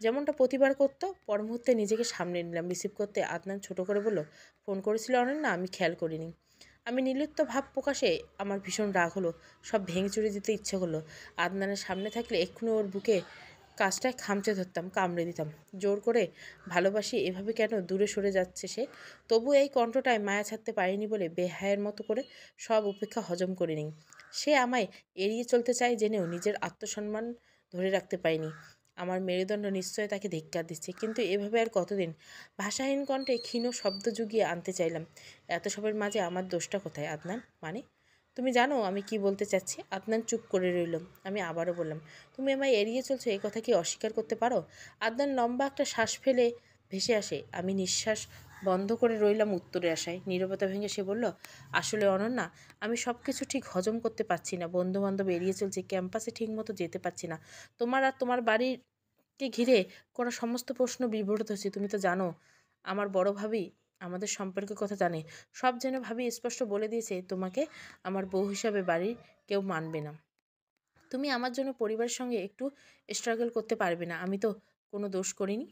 যেমনটা প্রতিবার করতো, পর মুহূর্তে নিজেকে সামনে নিলাম। রিসিভ করতে আদনান ছোট করে বলল, ফোন করেছিল অনন্যা, আমি খেয়াল করিনি। আমি নির্লিপ্ত ভাব প্রকাশে আমার ভীষণ রাগ হলো। সব ভেঙে চুরে দিতে ইচ্ছে করলো। আদনানের সামনে থাকলে এক্ষুনি ওর বুকে কাজটায় খামচে ধরতাম, কামড়ে দিতাম। জোর করে ভালোবাসি এভাবে কেন দূরে সরে যাচ্ছে সে? তবু এই কণ্ঠটায় মায়া ছাড়তে পারিনি বলে বেহায়ের মতো করে সব উপেক্ষা হজম করে নিই। সে আমায় এড়িয়ে চলতে চায় জেনেও নিজের আত্মসম্মান ধরে রাখতে পারিনি। আমার মেরুদণ্ড নিশ্চয় তাকে ধিক্কার দিচ্ছে, কিন্তু এভাবে আর কতদিন? ভাষাহীন কণ্ঠে ক্ষীণ শব্দ জুগিয়ে আনতে চাইলাম, এত সবের মাঝে আমার দোষটা কোথায় আদনান? মানে তুমি জানো আমি কি বলতে চাচ্ছি? আদনান চুপ করে রইল। আমি আবারও বললাম, তুমি আমায় এড়িয়ে চলছো, এই কথা কি অস্বীকার করতে পারো? আদনান লম্বা একটা শ্বাস ফেলে ভেসে আসে। আমি নিঃশ্বাস বন্ধ করে রইলাম উত্তরে আসায়। নীরবতা ভেঙে সে বলল, আসলে অনন্যা, আমি সব কিছু ঠিক হজম করতে পারছি না। বন্ধু বান্ধব এড়িয়ে চলছি, ক্যাম্পাসে ঠিক মতো যেতে পারছি না। তোমার আর তোমার বাড়িকে ঘিরে করা সমস্ত প্রশ্ন বিব্রত হচ্ছে। তুমি তো জানো আমার বড় ভাবি আমাদের সম্পর্কের কথা জানে। সব জেনে ভাবি স্পষ্ট বলে দিয়েছে তোমাকে আমার বউ হিসাবে বাড়ির কেউ মানবে না। তুমি আমার জন্য পরিবারের সঙ্গে একটু স্ট্রাগল করতে পারবে না। আমি তো কোনো দোষ করিনি।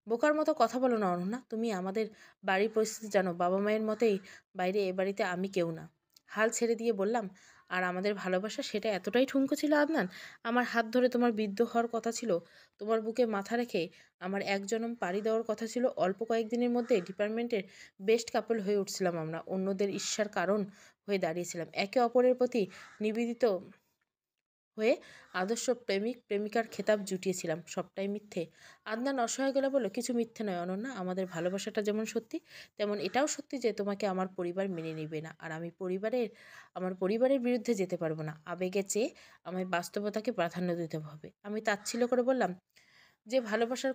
বোকার মতো কথা বলো না অনন্যা, তুমি আমাদের বাড়ির পরিস্থিতি জানো, বাবা মায়ের মতেই বাইরে এ বাড়িতে আমি কেউ না। হাল ছেড়ে দিয়ে বললাম, আর আমাদের ভালোবাসা সেটা এতটাই ঠুনকো ছিল আদনান? আমার হাত ধরে তোমার বিদ্ধ হওয়ার কথা ছিল, তোমার বুকে মাথা রেখে আমার এক জনম পাড়ি দেওয়ার কথা ছিল, অল্প কয়েকদিনের মধ্যে ডিপার্টমেন্টের বেস্ট কাপল হয়ে উঠছিলাম আমরা, অন্যদের ঈর্ষার কারণ হয়ে দাঁড়িয়েছিলাম, একে অপরের প্রতি নিবেদিত হয়ে আদর্শ প্রেমিক প্রেমিকার খেতাব জুটিয়েছিলাম। সবটাই মিথ্যে? আদনান অসহায় গেলে বলল, কিছু মিথ্যে নয় অনন্যা, আমাদের ভালোবাসাটা যেমন সত্যি তেমন এটাও সত্যি যে তোমাকে আমার পরিবার মেনে নেবে না, আর আমি আমার পরিবারের বিরুদ্ধে যেতে পারবো না। আবেগে চেয়ে আমায় বাস্তবতাকে প্রাধান্য দিতে হবে। আমি তাচ্ছিল্য করে বললাম, যে ভালোবাসার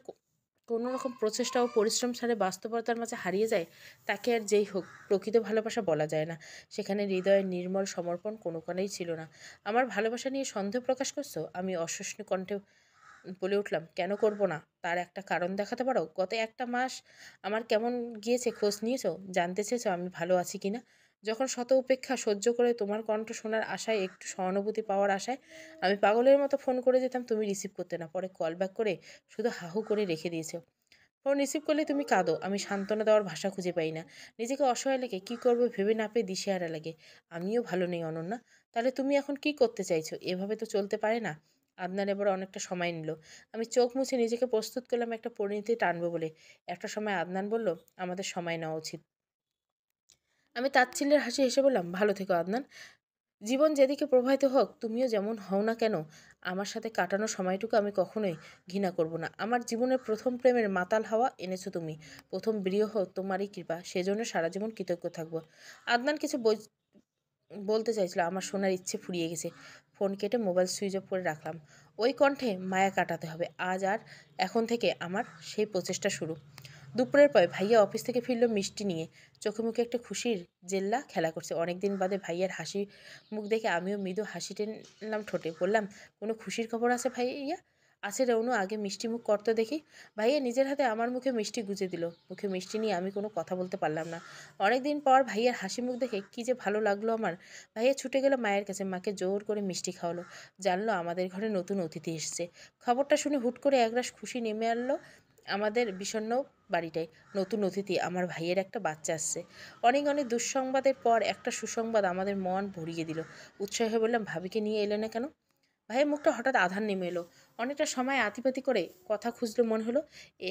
কোনো রকম প্রচেষ্টা ও পরিশ্রম ছাড়া বাস্তবতার মাঝে হারিয়ে যায় তাকে আর যেই হোক প্রকৃত ভালোবাসা বলা যায় না। সেখানে হৃদয়ের নির্মল সমর্পণ কোনোখানেই ছিল না। আমার ভালোবাসা নিয়ে সন্দেহ প্রকাশ করছো? আমি অসহিষ্ণু কণ্ঠে বলে উঠলাম, কেন করব না? তার একটা কারণ দেখাতে পারো? গত একটা মাস আমার কেমন গিয়েছে খোঁজ নিয়েছো? জানতে চেয়েছো আমি ভালো আছি কিনা? যখন শত উপেক্ষা সহ্য করে তোমার কণ্ঠ শোনার আশায়, একটু সহানুভূতি পাওয়ার আশায় আমি পাগলের মতো ফোন করে যেতাম, তুমি রিসিভ করতে না, পরে কল ব্যাক করে শুধু হাহু করে রেখে দিয়েছো। ফোন রিসিভ করলে তুমি কাঁদো, আমি সান্ত্বনা দেওয়ার ভাষা খুঁজে পাই না। নিজেকে অসহায় লাগে, কী করবো ভেবে না পেয়ে দিশেহারা লাগে। আমিও ভালো নেই অনন্যা। তাহলে তুমি এখন কি করতে চাইছো? এভাবে তো চলতে পারে না। আদনান এবার অনেকটা সময় নিল। আমি চোখ মুছে নিজেকে প্রস্তুত করলাম একটা পরিণতি টানবো বলে। একটা সময় আদনান বলল, আমাদের সময় নেওয়া উচিত। আমি তাচ্ছিল্যের হাসি হেসে বললাম, ভালো থেকো আদনান। জীবন যেদিকে প্রবাহিত হোক, তুমিও যেমন হও না কেন, আমার সাথে কাটানো সময়টুকু আমি কখনোই ঘৃণা করব না। আমার জীবনের প্রথম প্রেমের মাতাল হাওয়া এনেছো তুমি, প্রথম বিরহ তোমারই কৃপা, সেজন্য সারা জীবন কৃতজ্ঞ থাকবো। আদনান কিছু বলতে চাইছিল, আমার শোনার ইচ্ছে ফুরিয়ে গেছে। ফোন কেটে মোবাইল সুইচ অফ করে রাখলাম। ওই কণ্ঠে মায়া কাটাতে হবে আজ, আর এখন থেকে আমার সেই প্রচেষ্টা শুরু। দুপুরের পর ভাইয়া অফিস থেকে ফিরল মিষ্টি নিয়ে, চোখে মুখে একটা খুশির জেল্লা খেলা করছে। অনেকদিন বাদে ভাইয়ার হাসি মুখ দেখে আমিও মৃদু হাসি টেনলাম ঠোঁটে। বললাম, কোনো খুশির খবর আছে ভাইয়া? আছে রে অনু, আগে মিষ্টি মুখ করতে দেখি। ভাইয়া নিজের হাতে আমার মুখে মিষ্টি গুজে দিল। মুখে মিষ্টি নিয়ে আমি কোনো কথা বলতে পারলাম না। অনেকদিন পর ভাইয়ার হাসি মুখ দেখে কি যে ভালো লাগলো আমার। ভাইয়া ছুটে গেল মায়ের কাছে, মাকে জোর করে মিষ্টি খাওয়ালো। জানলো আমাদের ঘরে নতুন অতিথি এসছে। খবরটা শুনে হুট করে একরাশ খুশি নেমে আনলো আমাদের বিষণ্ণ বাড়িটায়। নতুন অতিথি, আমার ভাইয়ের একটা বাচ্চা আসছে। অনেক অনেক দুঃসংবাদের পর একটা সুসংবাদ আমাদের মন ভরিয়ে দিল। উৎসাহ হয়ে বললাম, ভাবিকে নিয়ে এলে না কেন? ভাইয়ের মুখটা হঠাৎ আধার নেমে এলো। অনেকটা সময় আতিপাতি করে কথা খুঁজলো মনে হলো।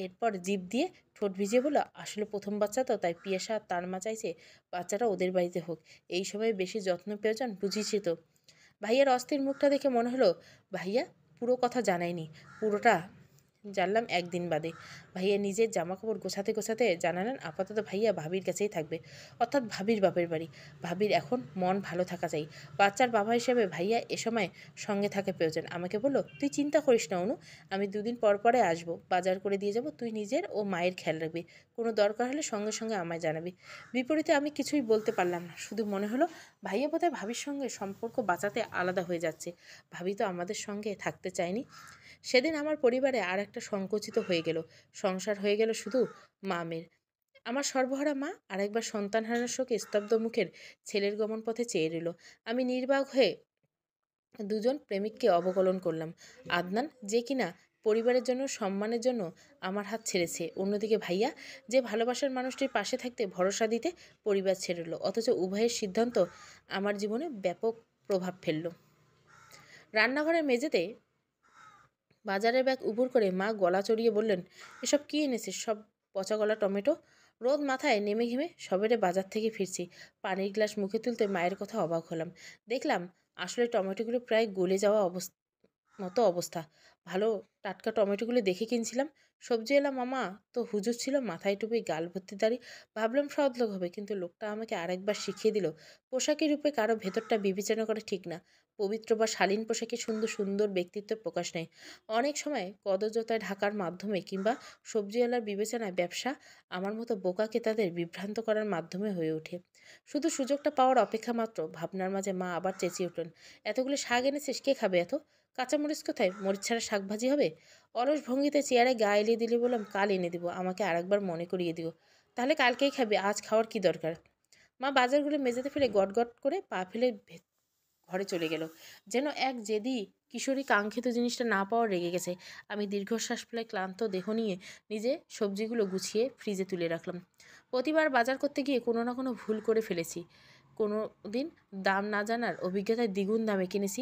এরপর জিভ দিয়ে ঠোঁট ভিজিয়ে বলল, আসলে প্রথম বাচ্চা তো, তাই পিয়াসা তার মা চাইছে বাচ্চাটা ওদের বাড়িতে হোক। এই সময় বেশি যত্ন প্রয়োজন, বুঝিছি তো। ভাইয়ার অস্থির মুখটা দেখে মনে হলো ভাইয়া পুরো কথা জানায়নি। পুরোটা জানলাম একদিন বাদে। ভাইয়া নিজের জামাকাপড় গোছাতে গোছাতে জানালেন, আপাতত ভাইয়া ভাবির কাছেই থাকবে, অর্থাৎ ভাবির বাপের বাড়ি। ভাবির এখন মন ভালো থাকা চাই। বাচ্চার বাবা হিসেবে ভাইয়া এ সময় সঙ্গে থাকা প্রয়োজন। আমাকে বলল, তুই চিন্তা করিস না অনু, আমি দুদিন পর পরে আসবো, বাজার করে দিয়ে যাব, তুই নিজের ও মায়ের খেয়াল রাখবি, কোনো দরকার হলে সঙ্গে সঙ্গে আমায় জানাবি। বিপরীতে আমি কিছুই বলতে পারলাম না, শুধু মনে হলো ভাইয়া বোধহয় ভাবির সঙ্গে সম্পর্ক বাঁচাতে আলাদা হয়ে যাচ্ছে। ভাবি তো আমাদের সঙ্গে থাকতে চায়নি। সেদিন আমার পরিবারে আর একটা সংকুচিত হয়ে গেল। সংসার হয়ে গেল শুধু মা মেয়ের। আমার সর্বহারা মা আরেকবার সন্তান হারানোর শোকে স্তব্ধ মুখের ছেলের গমন পথে চেয়ে রইল। আমি নির্বাক হয়ে দুজন প্রেমিককে অবকলন করলাম। আদনান, যে কিনা পরিবারের জন্য, সম্মানের জন্য আমার হাত ছেড়েছে, অন্যদিকে ভাইয়া, যে ভালোবাসার মানুষটির পাশে থাকতে ভরসা দিতে পরিবার ছেড়ে এলো। অথচ উভয়ের সিদ্ধান্ত আমার জীবনে ব্যাপক প্রভাব ফেলল। রান্নাঘরের মেঝেতে বাজারের ব্যাগ উপুড় করে মা গলা চড়িয়ে বললেন, এসব কী এনেছিস? সব পচা গলা টমেটো। রোদ মাথায় নেমে ঘেমে সবেরে বাজার থেকে ফিরছি। পানির গ্লাস মুখে তুলতে মায়ের কথা অবাক হলাম। দেখলাম আসলে টমেটোগুলো প্রায় গলে যাওয়া অবস্থা। ভালো টাটকা টমেটোগুলো দেখে কিনছিলাম। সবজিওয়ালা মামা তো হুজুর ছিল, মাথায় টুপি, গাল ভর্তি দাড়ি। ভাবলাম সৎ লোক হবে, কিন্তু লোকটা আমাকে আরেকবার শিখিয়ে দিল পোশাকের রূপে কারো ভেতরটা বিবেচনা করা ঠিক না। পবিত্র বা শালীন পোশাকে সুন্দর সুন্দর ব্যক্তিত্বের প্রকাশ নেয়। অনেক সময় কদর্যতায় ঢাকার মাধ্যমে কিংবা সবজিওয়ালার বিবেচনায় ব্যবসা আমার মতো বোকা ক্রেতাদের বিভ্রান্ত করার মাধ্যমে হয়ে ওঠে। শুধু সুযোগটা পাওয়ার অপেক্ষা মাত্র। ভাবনার মাঝে মা আবার চেঁচিয়ে উঠলেন, এতগুলো শাক এনেছিস, কে খাবে এত? কাঁচামরিচ কোথায়? মরিচ ছাড়া শাক ভাজি হবে? অলস ভঙ্গিতে চেয়ারে গা এলিয়ে দিলে বললাম, কাল এনে দিব, আমাকে আরেকবার মনে করিয়ে দিও। তাহলে কালকেই খাবে, আজ খাওয়ার কি দরকার? মা বাজারগুলো মেঝেতে ফেলে গট গট করে পা ফেলে ঘরে চলে গেল। যেন এক জেদি কিশোরী কাঙ্ক্ষিত জিনিসটা না পাওয়া রেগে গেছে। আমি দীর্ঘশ্বাস ফেলে ক্লান্ত দেহ নিয়ে নিজে সবজিগুলো গুছিয়ে ফ্রিজে তুলে রাখলাম। প্রতিবার বাজার করতে গিয়ে কোনো না কোনো ভুল করে ফেলেছি। কোনো দিন দাম না জানার অভিজ্ঞতায় দ্বিগুণ দামে কিনেছি।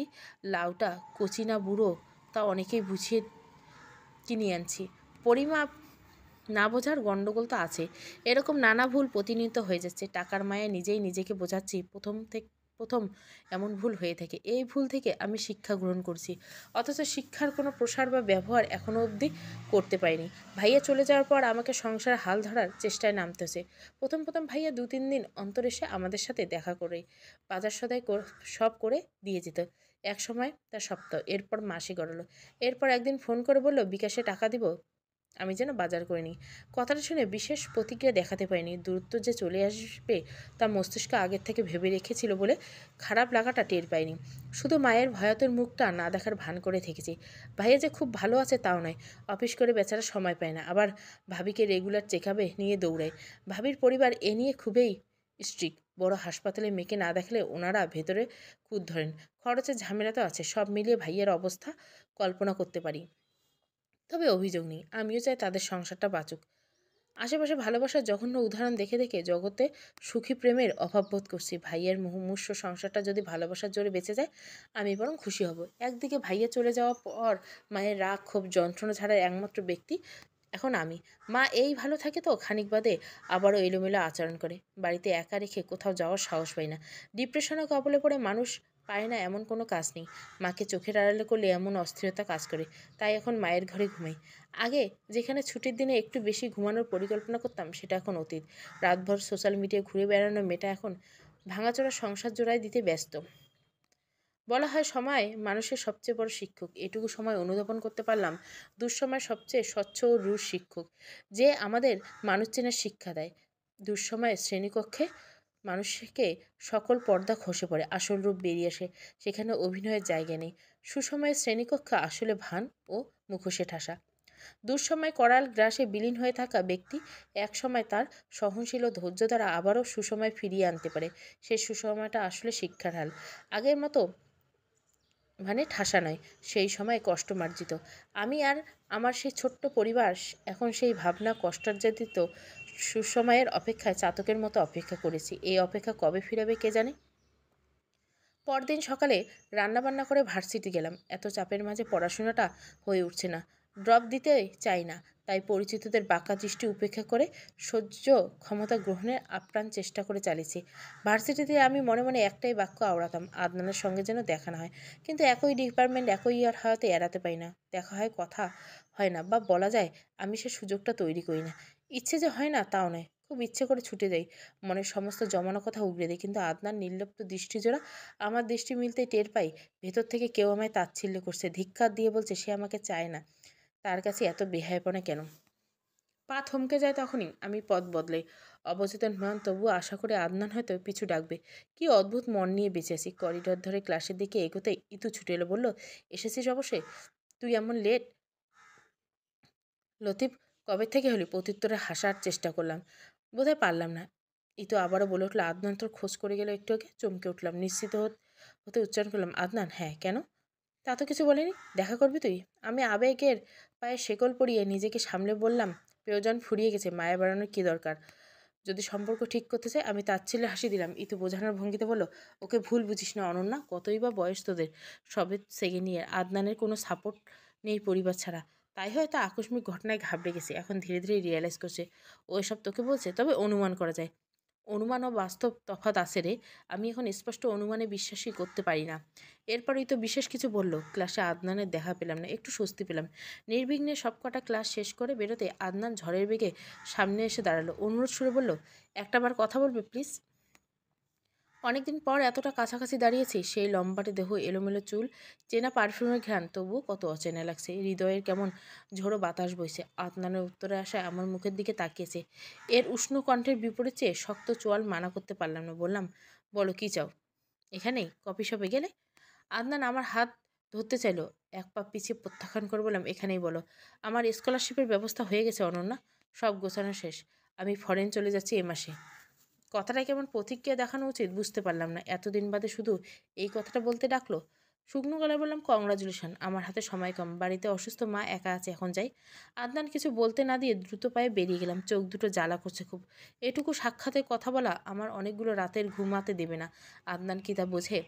লাউটা কচি না বুড়ো তা অনেকেই বুঝিয়ে কিনে আনছি। পরিমাপ না বোঝার গণ্ডগোল তো আছে। এরকম নানা ভুল প্রতিনিয়ত হয়ে যাচ্ছে। টাকার মায়ায় নিজেই নিজেকে বোঝাচ্ছি প্রথম এমন ভুল হয়ে থাকে। এই ভুল থেকে আমি শিক্ষা গ্রহণ করছি, অথচ শিক্ষার কোনো প্রসার বা ব্যবহার এখনও অবধি করতে পারিনি। ভাইয়া চলে যাওয়ার পর আমাকে সংসার হাল ধরার চেষ্টায় নামতে হয়েছে। প্রথম ভাইয়া 2-3 দিন অন্তর এসে আমাদের সাথে দেখা করে বাজার সদাই সব করে দিয়ে যেত। এক সময় তার সপ্তাহ, এরপর মাসে গড়ালো। এরপর একদিন ফোন করে বলল বিকাশে টাকা দিব। আমি যেন বাজার করিনি। কথাটা শুনে বিশেষ প্রতিক্রিয়া দেখাতে পারিনি। দূরত্ব যে চলে আসবে তা মস্তিষ্ক আগের থেকে ভেবে রেখেছিল বলে খারাপ লাগাটা টের পাইনি। শুধু মায়ের ভয়াতুর মুখটা না দেখার ভান করে থেকেছি। ভাইয়া যে খুব ভালো আছে তাও নয়। অফিস করে বেচারা সময় পায় না, আবার ভাবিকে রেগুলার চেকআপে নিয়ে দৌড়ায়। ভাবির পরিবার এ নিয়ে খুবই স্ট্রিক্ট। বড় হাসপাতালে মেয়েকে না দেখলে ওনারা ভেতরে খুঁত ধরেন। খরচের ঝামেলা তো আছে। সব মিলিয়ে ভাইয়ের অবস্থা কল্পনা করতে পারি। তবে অভিযোগ নেই, আমিও চাই তাদের সংসারটা বাঁচুক। আশেপাশে ভালোবাসার জঘন্য উদাহরণ দেখে দেখে জগতে সুখী প্রেমের অভাব বোধ করছি। ভাইয়ের মুমূর্ষু সংসারটা যদি ভালোবাসার জোরে বেঁচে যায়, আমি বরং খুশি হব। একদিকে ভাইয়া চলে যাওয়ার পর মায়ের রাগ ক্ষোভ যন্ত্রণা ছাড়ার একমাত্র ব্যক্তি এখন আমি। মা এই ভালো থাকে তো খানিক বাদে আবারও এলোমেলো আচরণ করে। বাড়িতে একা রেখে কোথাও যাওয়ার সাহস পাই না। ডিপ্রেশনে কবলে পড়ে মানুষ পায় না এমন কোনো কাজ নেই। মাকে চোখের আড়ালে করলে এমন অস্থিরতা কাজ করে। তাই এখন মায়ের ঘরে ঘুমাই। আগে যেখানে ছুটির দিনে একটু বেশি ঘুমানোর পরিকল্পনা করতাম, সেটা এখন অতীত। রাতভর সোশ্যাল মিডিয়ায় ঘুরে বেড়ানো মেয়েটা এখন ভাঙাচোরা সংসার জোড়ায় দিতে ব্যস্ত। বলা হয় সময় মানুষের সবচেয়ে বড় শিক্ষক। এটুকু সময় অনুধাবন করতে পারলাম দুঃসময় সবচেয়ে স্বচ্ছ ও রূঢ় শিক্ষক, যে আমাদের মানুষ চেনার শিক্ষা দেয়। দুঃসময়ের শ্রেণীকক্ষে মানুষকে সকল পর্দা খসে পড়ে, আসল রূপ বেরিয়ে আসে। সেখানে অভিনয়ের জায়গা নেই। সুসময়ের শ্রেণীকক্ষে আসলে ভান ও মুখোশে ঠাসা। দুঃসময় করাল গ্রাসে বিলীন হয়ে থাকা ব্যক্তি একসময় তার সহনশীল ও ধৈর্য দ্বারা আবারও সুসময় ফিরিয়ে আনতে পারে। সেই সুসময়টা আসলে শিক্ষার হাল। আগের মতো মানে ঠাসা নয়, সেই সময় কষ্ট মার্জিত। আমি আর আমার সেই ছোট্ট পরিবার এখন সেই ভাবনা কষ্টার্জিত সুসময়ের অপেক্ষায় চাতকের মতো অপেক্ষা করেছি। এই অপেক্ষা কবে ফিরাবে কে জানে। পরদিন সকালে রান্নাবান্না করে ভার্সিটি গেলাম। এত চাপের মাঝে পড়াশোনাটা হয়ে উঠছে না। ড্রপ দিতে চাই না, তাই পরিচিতদের বাঁকা দৃষ্টি উপেক্ষা করে সহ্য ক্ষমতা গ্রহণের আপ্রাণ চেষ্টা করে চালিয়েছি। ভার্সিটিতে আমি মনে মনে একটাই বাক্য আওড়াতাম, আদনানের সঙ্গে যেন দেখা না হয়। কিন্তু একই ডিপার্টমেন্ট, একই ইয়ার হওয়াতে এড়াতে পারি না। দেখা হয়, কথা হয় না, বা বলা যায় আমি সে সুযোগটা তৈরি করি না। ইচ্ছে যে হয় না তাও নয়, খুব ইচ্ছে করে ছুটে যাই। মনের সমস্ত জমানো কথা উগড়ে দিই। কিন্তু আদনান নির্লিপ্ত দৃষ্টিজোড়া আমার দৃষ্টি মিলতেই টের পাই ভেতর থেকে কেউ আমায় তাচ্ছিল্য করছে, ধিক্কার দিয়ে বলছে সে আমাকে চায় না। তার কাছে এত বেহায়াপনা কেন? পা থমকে যায় তখনই। আমি পথ বদলাই। অবচেতন নন, তবুও আশা করে আদনান হয়তো পিছু ডাকবে। কি অদ্ভুত মন নিয়ে বেঁচে আছি। করিডর ধরে ক্লাসের দিকে এগোতে ইতু ছুটে এলো, বলল এসেছিস অবশ্যই, তুই এমন লেট। লতিফ, কবে থেকে হলি? প্রত্যুত্তরে হাসার চেষ্টা করলাম, বোধহয় পারলাম না। ইতু আবারও বলে উঠলো, আদনান তোর খোঁজ করে গেল একটু আগে। চমকে উঠলাম, নিশ্চিত হতে উচ্চারণ করলাম, আদনান? হ্যাঁ, কেন? তা তো কিছু বলেনি। দেখা করবি তুই? আমি আবেগের পায়ে শেকল পরিয়ে নিজেকে সামলে বললাম, প্রয়োজন ফুরিয়ে গেছে, মায়া বাড়ানোর কী দরকার? যদি সম্পর্ক ঠিক করতে চাই। আমি তাচ্ছিল্যে হাসি দিলাম। ইতু বোঝানোর ভঙ্গিতে বলল, ওকে ভুল বুঝিস না অনন্যা, কতই বা বয়স তোদের, সবে সেকেন্ড ইয়ার। আদনানের কোনো সাপোর্ট নেই পরিবার ছাড়া, তাই হয়তো আকস্মিক ঘটনায় ঘাবড়ে গেছে। এখন ধীরে ধীরে রিয়েলাইজ করছে ও এসব তোকে বলছে। তবে অনুমান করা যায়। অনুমান ও বাস্তব তফাৎ আছে রে। আমি এখন স্পষ্ট অনুমানে বিশ্বাসই করতে পারি না। এরপরই তো বিশেষ কিছু বলল। ক্লাসে আদনানের দেখা পেলাম না, একটু স্বস্তি পেলাম। নির্বিঘ্নে সবকটা ক্লাস শেষ করে বেরোতে আদনান ঝড়ের বেগে সামনে এসে দাঁড়ালো। অনুরোধ সুরে বলল, একটাবার কথা বলবে প্লিজ? অনেকদিন পর এতটা কাছাকাছি দাঁড়িয়েছি। সেই লম্বাটে দেহ, এলোমেলো চুল, চেনা পারফিউমের ঘ্রাণ, তবুও কত অচেনা লাগছে। হৃদয়ের কেমন ঝোড়ো বাতাস বইছে। আদনানের উত্তরে আসায় আমার মুখের দিকে তাকিয়েছে। এর উষ্ণ কণ্ঠের বিপরীত চেয়ে শক্ত চোয়াল মানা করতে পারলাম না। বললাম, বলো কী চাও? এখানেই কফি শপে গেলে? আদনান আমার হাত ধরতে চাইলো। এক পা পিছিয়ে প্রত্যাখ্যান করে বললাম, এখানেই বলো। আমার স্কলারশিপের ব্যবস্থা হয়ে গেছে অনন্যা, সব গোছানো শেষ। আমি ফরেন চলে যাচ্ছি এ মাসে। কথাটা কেমন প্রতিক্রিয়া দেখানো উচিত বুঝতে পারলাম না। এতদিন বাদে শুধু এই কথাটা বলতে ডাকলো। শুকনো গলায় বললাম, কংগ্রাচুলেশন। আমার হাতে সময় কম, বাড়িতে অসুস্থ মা একা আছে, এখন যাই। আদনান কিছু বলতে না দিয়ে দ্রুত পায়ে বেরিয়ে গেলাম। চোখ দুটো জ্বালা করছে খুব। এটুকু সাক্ষাতে কথা বলা আমার অনেকগুলো রাতের ঘুমাতে দেবে না। আদনান কি তা বোঝে?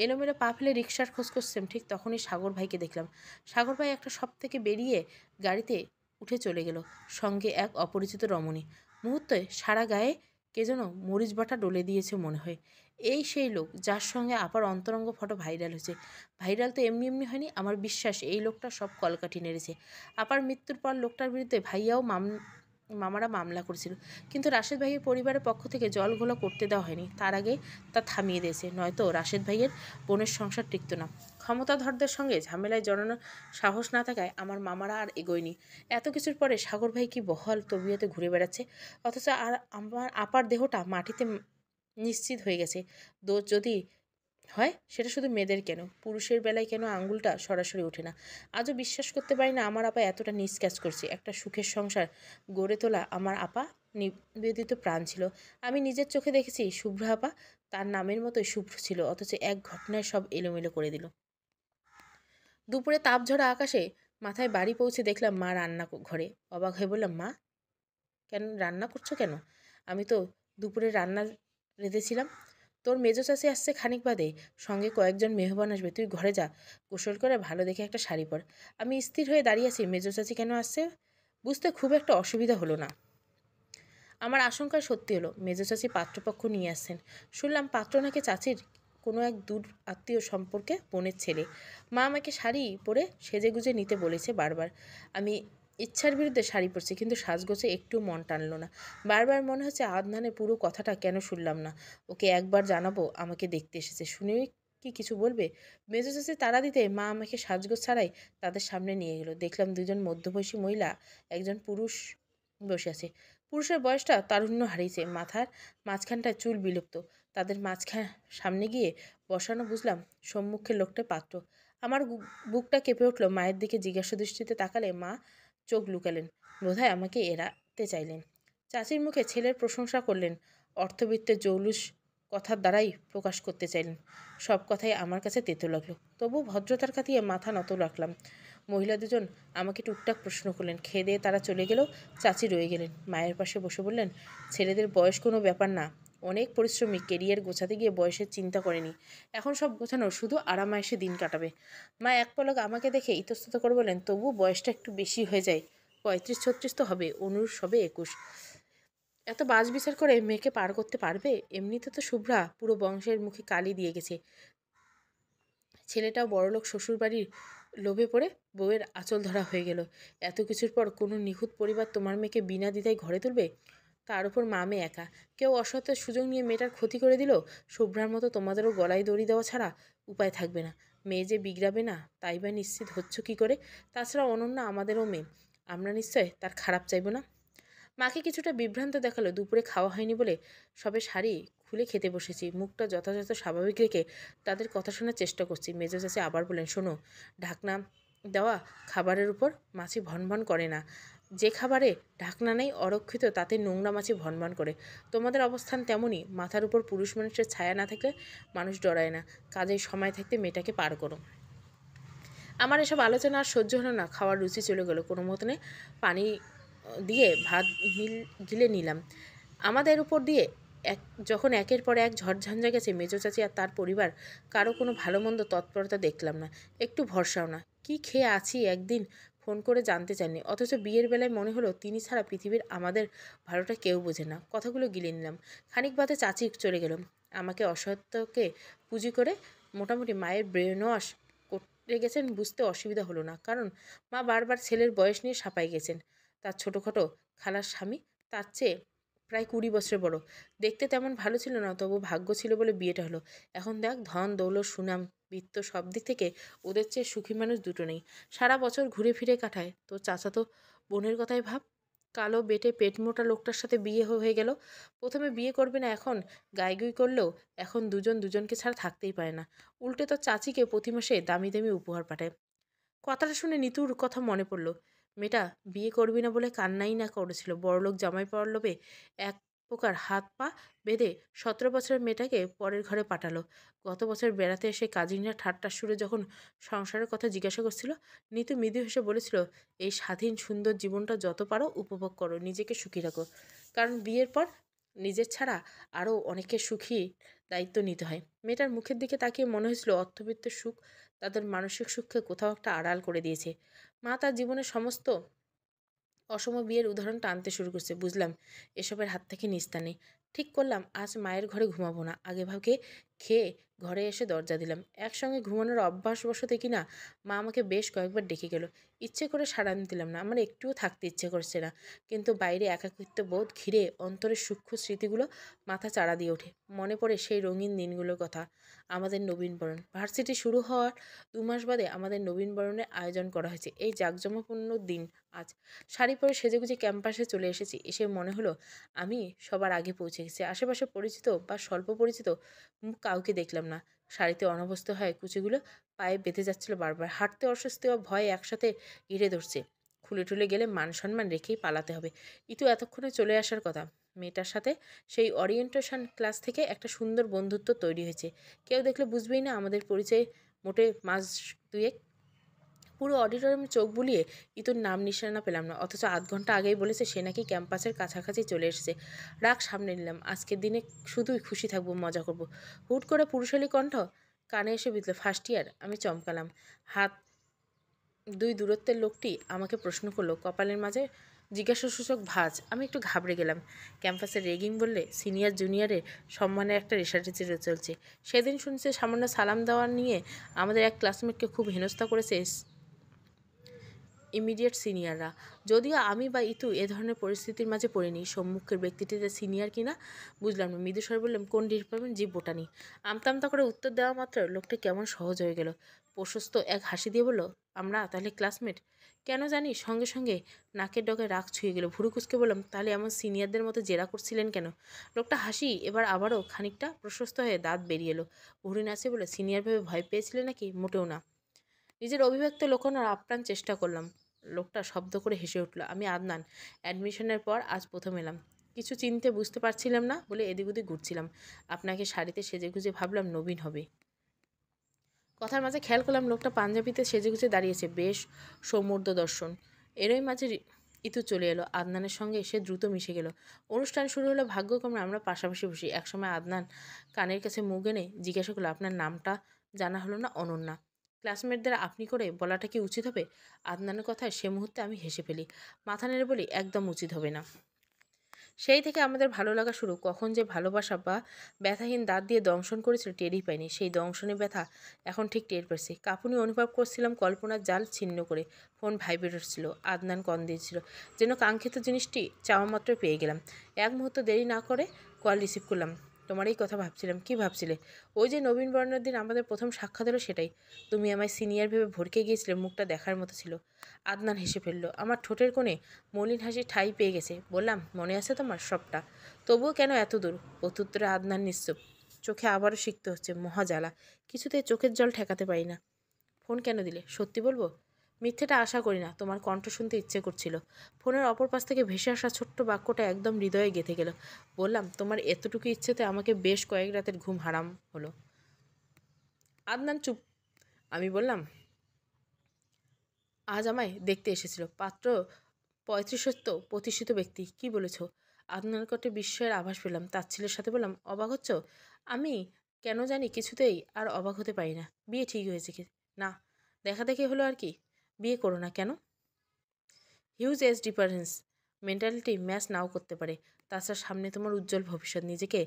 এলোমেলো পা ফেলে রিক্সার খোঁজ করছিলাম, ঠিক তখনই সাগর ভাইকে দেখলাম। সাগর ভাই একটা শপ থেকে বেরিয়ে গাড়িতে উঠে চলে গেল, সঙ্গে এক অপরিচিত রমণী। মুহূর্তে সারা গায়ে কে যেন মরিচ বাটা ডলে দিয়েছে মনে হয়। এই সেই লোক যার সঙ্গে আপার অন্তরঙ্গ ফটো ভাইরাল হয়েছে। ভাইরাল তো এমনি এমনি হয়নি, আমার বিশ্বাস এই লোকটা সব কলকাঠি নেড়েছে। আপার মৃত্যুর পর লোকটার বিরুদ্ধে ভাইয়াও মামারা মামলা করেছিল, কিন্তু রাশেদ ভাইয়ের পরিবারের পক্ষ থেকে জল ঘোলা করতে দেওয়া হয়নি। তার আগে তা থামিয়ে দিয়েছে, নয়তো রাশেদ ভাইয়ের বোনের সংসার টিকত না। ক্ষমতাধরদের সঙ্গে ঝামেলায় জড়ানোর সাহস না থাকায় আমার মামারা আর এগোয়নি। এত কিছুর পরে সাগর ভাই কি বহাল তবিয়তে ঘুরে বেড়াচ্ছে, অথচ আর আমার আপার দেহটা মাটিতে নিশ্চিত হয়ে গেছে। দোষ যদি হয় সেটা শুধু মেয়েদের কেন, পুরুষের বেলায় কেন আঙ্গুলটা সরাসরি ওঠে না। আজও বিশ্বাস করতে পারি না আমার আপা এতটা নিষ্কাজ করছে। একটা সুখের সংসার গড়ে তোলা আমার আপা নিবেদিত প্রাণ ছিল। আমি নিজের চোখে দেখেছি শুভ্র আপা তার নামের মতোই শুভ্র ছিল, অথচ এক ঘটনায় সব এলোমেলো করে দিল। দুপুরে তাপঝরা আকাশে মাথায় বাড়ি পৌঁছে দেখলাম মা রান্না ঘরে। অবাক হয়ে বললাম, মা কেন রান্না করছো কেন? আমি তো দুপুরে রান্না রেঁধেছিলাম। তোর মেজো চাষি আসছে খানিক বাদে, সঙ্গে কয়েকজন মেহমান আসবে, তুই ঘরে যা, গোসল করে ভালো দেখে একটা শাড়ি পর। আমি স্থির হয়ে দাঁড়িয়ে আছি, মেজো চাচি কেন আসছে বুঝতে খুব একটা অসুবিধা হলো না। আমার আশঙ্কায় সত্যি হলো, মেজো চাচি পাত্রপক্ষ নিয়ে আসছেন। শুনলাম পাত্র নাকি চাচির কোনো এক দূর আত্মীয় সম্পর্কে বোনের ছেলে। মা আমাকে শাড়ি পরে সেজেগুজে নিতে বলেছে বারবার। আমি ইচ্ছার বিরুদ্ধে শাড়ি পরছি, কিন্তু সাজগোজে একটু মন টানলো না। বারবার মনে হচ্ছে আদনানের পুরো কথাটা কেন শুনলাম না। ওকে একবার জানাবো আমাকে দেখতে এসেছে, শুনেই কি কিছু বলবে। মেজো চাচি তাড়া দিতে মা আমাকে সাজগোজ ছাড়াই তাদের সামনে নিয়ে গেল। দেখলাম দুজন মধ্যবয়সী মহিলা, একজন পুরুষ বসে আছে। পুরুষের বয়সটা তারুণ্য হারিয়েছে, মাথার মাঝখানটায় চুল বিলুপ্ত। তাদের সামনে গিয়ে বসানো বুঝলাম সম্মুখের লোকটা পাত্র। আমার বুকটা কেঁপে উঠল। মায়ের দিকে জিজ্ঞাসা দৃষ্টিতে তাকালে মা চোখ লুকালেন, বোধহয় আমাকে এড়াতে চাইলেন। চাচির মুখে ছেলের প্রশংসা করলেন, অর্থবিত্তের জৌলুস কথার দ্বারাই প্রকাশ করতে চাইলেন। সব কথাই আমার কাছে তেতো লাগলো, তবু ভদ্রতার খাতিয়ে মাথা নত রাখলাম। মহিলা দুজন আমাকে টুকটাক প্রশ্ন করলেন। খেয়ে দিয়ে তারা চলে গেলেও চাচি রয়ে গেলেন। মায়ের পাশে বসে বললেন, ছেলেদের বয়স কোনো ব্যাপার না, অনেক পরিশ্রমিক, কেরিয়ার গোছাতে গিয়ে বয়সের চিন্তা করেনি, এখন সব গোছানো, শুধু আরামায়েশে দিন কাটাবে। মা এক পলক আমাকে দেখে ইতস্তত করে বললেন, তবু বয়সটা একটু বেশি হয়ে যায়, 35-36 তো হবে, অনুর সবে 21। এত বাজ বিচার করে মেয়েকে পার করতে পারবে? এমনিতে তো শুভ্রা পুরো বংশের মুখে কালি দিয়ে গেছে। ছেলেটাও বড়লোক শ্বশুরবাড়ির লোভে পড়ে বউয়ের আঁচল ধরা হয়ে গেল। এত কিছুর পর কোনো নিখুঁত পরিবার তোমার মেয়েকে বিনা দ্বিধায় ঘরে তুলবে? তার উপর মা মেয়ে একা, কেউ অসত্যের সুযোগ নিয়ে মেয়েটার ক্ষতি করে দিল। শুভ্রার মতো তোমাদেরও গলায় দড়ি দেওয়া ছাড়া উপায় থাকবে না। মেয়ে যে বিগড়াবে না তাই বা নিশ্চিত হচ্ছ কী করে? তাছাড়া অনন্যা আমাদেরও মেয়ে, আমরা নিশ্চয় তার খারাপ চাইব না। মাকে কিছুটা বিভ্রান্ত দেখালো। দুপুরে খাওয়া হয়নি বলে সবে শাড়ি খুলে খেতে বসেছি, মুখটা যথাযথ স্বাভাবিক রেখে তাদের কথা শোনার চেষ্টা করছি। মেজো চাচি আবার বলেন, শোনো, ঢাকনা দেওয়া খাবারের উপর মাছি ভনভন করে না। যে খাবারে ঢাকনা নেই অরক্ষিত, তাতে নোংরা মাছি ভনভন করে। তোমাদের অবস্থান তেমনই, মাথার উপর পুরুষ মানুষের ছায়া না থাকলে মানুষ ডরায় না। কাজের সময় থাকতে মেয়েটাকে পার করো। আমার এসব আলোচনা আর সহ্য হলো না। খাওয়ার রুচি চলে গেল। কোনো মতনে পানি দিয়ে ভাত গিলে নিলাম। আমাদের উপর দিয়ে যখন একের পর এক ঝড়ঝঞ্ঝা গেছে, মেজো চাচি আর তার পরিবার কারো কোনো ভালো মন্দ তৎপরতা দেখলাম না, একটু ভরসাও না। কি খেয়ে আছি একদিন ফোন করে জানতে চাননি, অথচ বিয়ের বেলায় মনে হলো তিনি ছাড়া পৃথিবীর আমাদের ভালোটা কেউ বোঝে না। কথাগুলো গিলে নিলাম। খানিক বাদে চাচি চলে গেল। আমাকে অসত্যকে পুঁজি করে মোটামুটি মায়ের ব্রেন ওয়াশ করতে গেছেন বুঝতে অসুবিধা হলো না, কারণ মা বারবার ছেলের বয়স নিয়ে সাপাই গেছেন। তার ছোটোখাটো খালার স্বামী তার চেয়ে প্রায় 20 বছরের বড়। দেখতে তেমন ভালো ছিল না, তবু ভাগ্য ছিল বলে বিয়েটা হলো। এখন দেখ, ধন দৌলত সুনাম বৃত্ত সব দিক থেকে ওদের চেয়ে সুখী মানুষ দুটো নেই। সারা বছর ঘুরে ফিরে কাটায়। তোর চাচাতো বোনের কথাই ভাব, কালো বেটে পেট মোটা লোকটার সাথে বিয়ে হয়ে গেল। প্রথমে বিয়ে করবে না, এখন গাইগুই করলেও এখন দুজন দুজনকে ছাড়া থাকতেই পারে না। উল্টে তোর চাচিকে প্রতি মাসে দামি দামি উপহার পাঠায়। কথাটা শুনে নিতুর কথা মনে পড়ল। মেয়েটা বিয়ে করবি না বলে কান্নাই না করেছিল, বড়লোক জামাই পাওয়ার লোভে এক পোকার হাত পা বেঁধে 17 বছরের মেয়েটাকে পরের ঘরে পাঠালো। গত বছর বেড়াতে এসে কাজিনরা ঠাট্টার সুরে যখন সংসারের কথা জিজ্ঞাসা করছিল, নিতু মৃদু হেসে বলেছিল, এই স্বাধীন সুন্দর জীবনটা যত পারো উপভোগ করো, নিজেকে সুখী রাখো। কারণ বিয়ের পর নিজের ছাড়া আরও অনেকের সুখী দায়িত্ব নিতে হয়। মেয়েটার মুখের দিকে তাকিয়ে মনে হয়েছিল অর্থবিত্তের সুখ তাদের মানসিক সুখকে কোথাও একটা আড়াল করে দিয়েছে। মা তার জীবনের সমস্ত অসম বিয়ের উদাহরণ টানতে শুরু করছে। বুঝলাম এসবের হাত থেকে নিস্তার নেই। ঠিক করলাম আজ মায়ের ঘরে ঘুমাবো না। আগেভাগে খেয়ে ঘরে এসে দরজা দিলাম। একসঙ্গে ঘুমানোর অভ্যাসবশত কিনা মা আমাকে বেশ কয়েকবার ডেকে গেল। ইচ্ছে করে সাড়া দিলাম না, আমার একটুও থাকতে ইচ্ছে করছে না। কিন্তু বাইরে একাকিত্ব বোধ ঘিরে অন্তরের সূক্ষ্ম স্মৃতিগুলো মাথা চাড়া দিয়ে ওঠে। মনে পড়ে সেই রঙিন দিনগুলোর কথা। আমাদের নবীনবরণ ভার্সিটি শুরু হওয়ার 2 মাস বাদে আমাদের নবীনবরণের আয়োজন করা হয়েছে। এই জাঁকজমকপূর্ণ দিন আজ। শাড়ি পরে সেজেগুজে ক্যাম্পাসে চলে এসেছি। এসে মনে হলো আমি সবার আগে পৌঁছে গেছি। আশেপাশে পরিচিত বা স্বল্প পরিচিত মুখ কাউকে দেখলাম না। শাড়িতে অনভ্যস্ত হয় কুচিগুলো পায়ে বেঁধে যাচ্ছিল বারবার। হাঁটতে অস্বস্তি ও ভয় একসাথে ঘিরে ধরছে। খুলে টুলে গেলে মান সম্মান রেখেই পালাতে হবে। ইতু এতক্ষণে চলে আসার কথা। মেয়েটার সাথে সেই ওরিয়েন্টেশন ক্লাস থেকে একটা সুন্দর বন্ধুত্ব তৈরি হয়েছে। কেউ দেখলে বুঝবেই না আমাদের পরিচয় মোটে মাস দুয়েক। পুরো অডিটোরিয়ামে চোখ বুলিয়ে ইতুর নাম নিশানা পেলাম না, অথচ আধ ঘন্টা আগেই বলেছে সে নাকি ক্যাম্পাসের কাছাকাছি চলে এসেছে। রাগ সামনে নিলাম। আজকের দিনে শুধুই খুশি থাকবো, মজা করব। হুট করে পুরুষালী কণ্ঠ কানে এসে বিঁধল, ফার্স্ট ইয়ার। আমি চমকালাম। হাত দুই দূরত্বের লোকটি আমাকে প্রশ্ন করলো, কপালের মাঝে জিজ্ঞাসাসূচক ভাঁজ। আমি একটু ঘাবড়ে গেলাম। ক্যাম্পাসের রেগিং বললে সিনিয়র জুনিয়রের সম্মানের একটা রেশারেশি চলছে। সেদিন শুনছে সামান্য সালাম দেওয়া নিয়ে আমাদের এক ক্লাসমেটকে খুব হেনস্থা করেছে ইমিডিয়েট সিনিয়ররা। যদিও আমি বা ইতু এ ধরনের পরিস্থিতির মাঝে পড়িনি। সম্মুখের ব্যক্তিটিতে সিনিয়র কিনা বুঝলাম না। মৃদুস্বরে বললাম, কোন ডিপার্টমেন্ট? জি বোটানি। আমতা আমতা করে উত্তর দেওয়া মাত্র লোকটা কেমন সহজ হয়ে গেল। প্রশস্ত এক হাসি দিয়ে বলল, আমরা তাহলে ক্লাসমেট? কেন জানি সঙ্গে সঙ্গে নাকের ডগায় রাগ ছুঁয়ে গেল। ভুরু কুচকে বললাম, তাহলে এমন সিনিয়রদের মতো জেরা করছিলেন কেন? লোকটা হাসি এবার আবারও খানিকটা প্রশস্ত হয়ে দাঁত বেরিয়ে এলো। ভুরু নাচে বলে, সিনিয়র ভেবে ভয় পেয়েছিলে নাকি? মোটেও না। নিজের অভিব্যক্তি লুকোনোর আপ্রাণ চেষ্টা করলাম। লোকটা শব্দ করে হেসে উঠল। আমি আদনান। অ্যাডমিশনের পর আজ প্রথম এলাম। কিছু চিনতে বুঝতে পারছিলাম না বলে এদিক ওদিক ঘুরছিলাম। আপনাকে শাড়িতে সেজেগুজে ভাবলাম নবীন হবে। কথার মাঝে খেয়াল করলাম লোকটা পাঞ্জাবিতে সেজেগুজে দাঁড়িয়েছে। বেশ সৌমর্দ্য দর্শন। এরই মাঝে ইতু চলে এলো। আদনানের সঙ্গে এসে দ্রুত মিশে গেল। অনুষ্ঠান শুরু হলো। ভাগ্যক্রমে আমরা পাশাপাশি বসি। একসময় আদনান কানের কাছে মুখ এনে জিজ্ঞাসা করলো, আপনার নামটা জানা হলো না? অনন্যা। ক্লাসমেটদের আপনি করে বলাটা কি উচিত হবে? আদনানের কথায় সে মুহূর্তে আমি হেসে ফেলি। মাথা নেড়ে বলি, একদম উচিত হবে না। সেই থেকে আমাদের ভালো লাগা শুরু। কখন যে ভালোবাসা বা ব্যথাহীন দাঁত দিয়ে দংশন করেছিল টেরই পাইনি। সেই দংশনে ব্যথা এখন ঠিক টের পেয়েছি। কাঁপুনি অনুভব করছিলাম কল্পনার জাল ছিন্ন করে। ফোন ভাইব্রেট ছিল। আদনান কল দিয়েছিল। যেন কাঙ্ক্ষিত জিনিসটি চাওয়া মাত্র পেয়ে গেলাম। এক মুহূর্ত দেরি না করে কল রিসিভ করলাম। তোমার এই কথা ভাবছিলাম। কি ভাবছিলে? ওই যে নবীনবরণের দিন আমাদের প্রথম সাক্ষাৎ হলো সেটাই। তুমি আমায় সিনিয়র ভেবে ভড়কে গিয়েছিলে। মুখটা দেখার মতো ছিল। আদনান হেসে ফেলল। আমার ঠোঁটের কোণে মলিন হাসি ঠাঁই পেয়ে গেছে। বললাম, মনে আছে তোমার সবটা? তবুও কেন এত দূর? প্রত্যুত্তরে আদনান নিশ্চুপ। চোখে আবারও শিখতে হচ্ছে। মহা জ্বালা। কিছুতেই চোখের জল ঠেকাতে পারি না। ফোন কেন দিলে? সত্যি বলবো? মিথ্যেটা আশা করি না। তোমার কণ্ঠ শুনতে ইচ্ছে করছিল। ফোনের অপর পাশ থেকে ভেসে আসা ছোট্ট বাক্যটা একদম হৃদয়ে গেঁথে গেল। বললাম, তোমার এতটুকু ইচ্ছেতে আমাকে বেশ কয়েক রাতের ঘুম হারাম হলো। আদনান চুপ। আমি বললাম, আজ আমায় দেখতে এসেছিল। পাত্র 35 প্রতিষ্ঠিত ব্যক্তি। কি বলেছ? আদনার কণ্ঠে বিস্ময়ের আভাস পেলাম। তাচ্ছিল্যের সাথে বললাম, অবাক হচ্ছ? আমি কেন জানি কিছুতেই আর অবাক হতে পারি না। বিয়ে ঠিক হয়েছে কি না দেখা দেখি হলো আর কি। বিয়ে করো না কেন? Huge age difference. Mentality match নাও করতে পারে। তাছাড়া সামনে তোমার উজ্জ্বল ভবিষ্যৎ। নিজেকে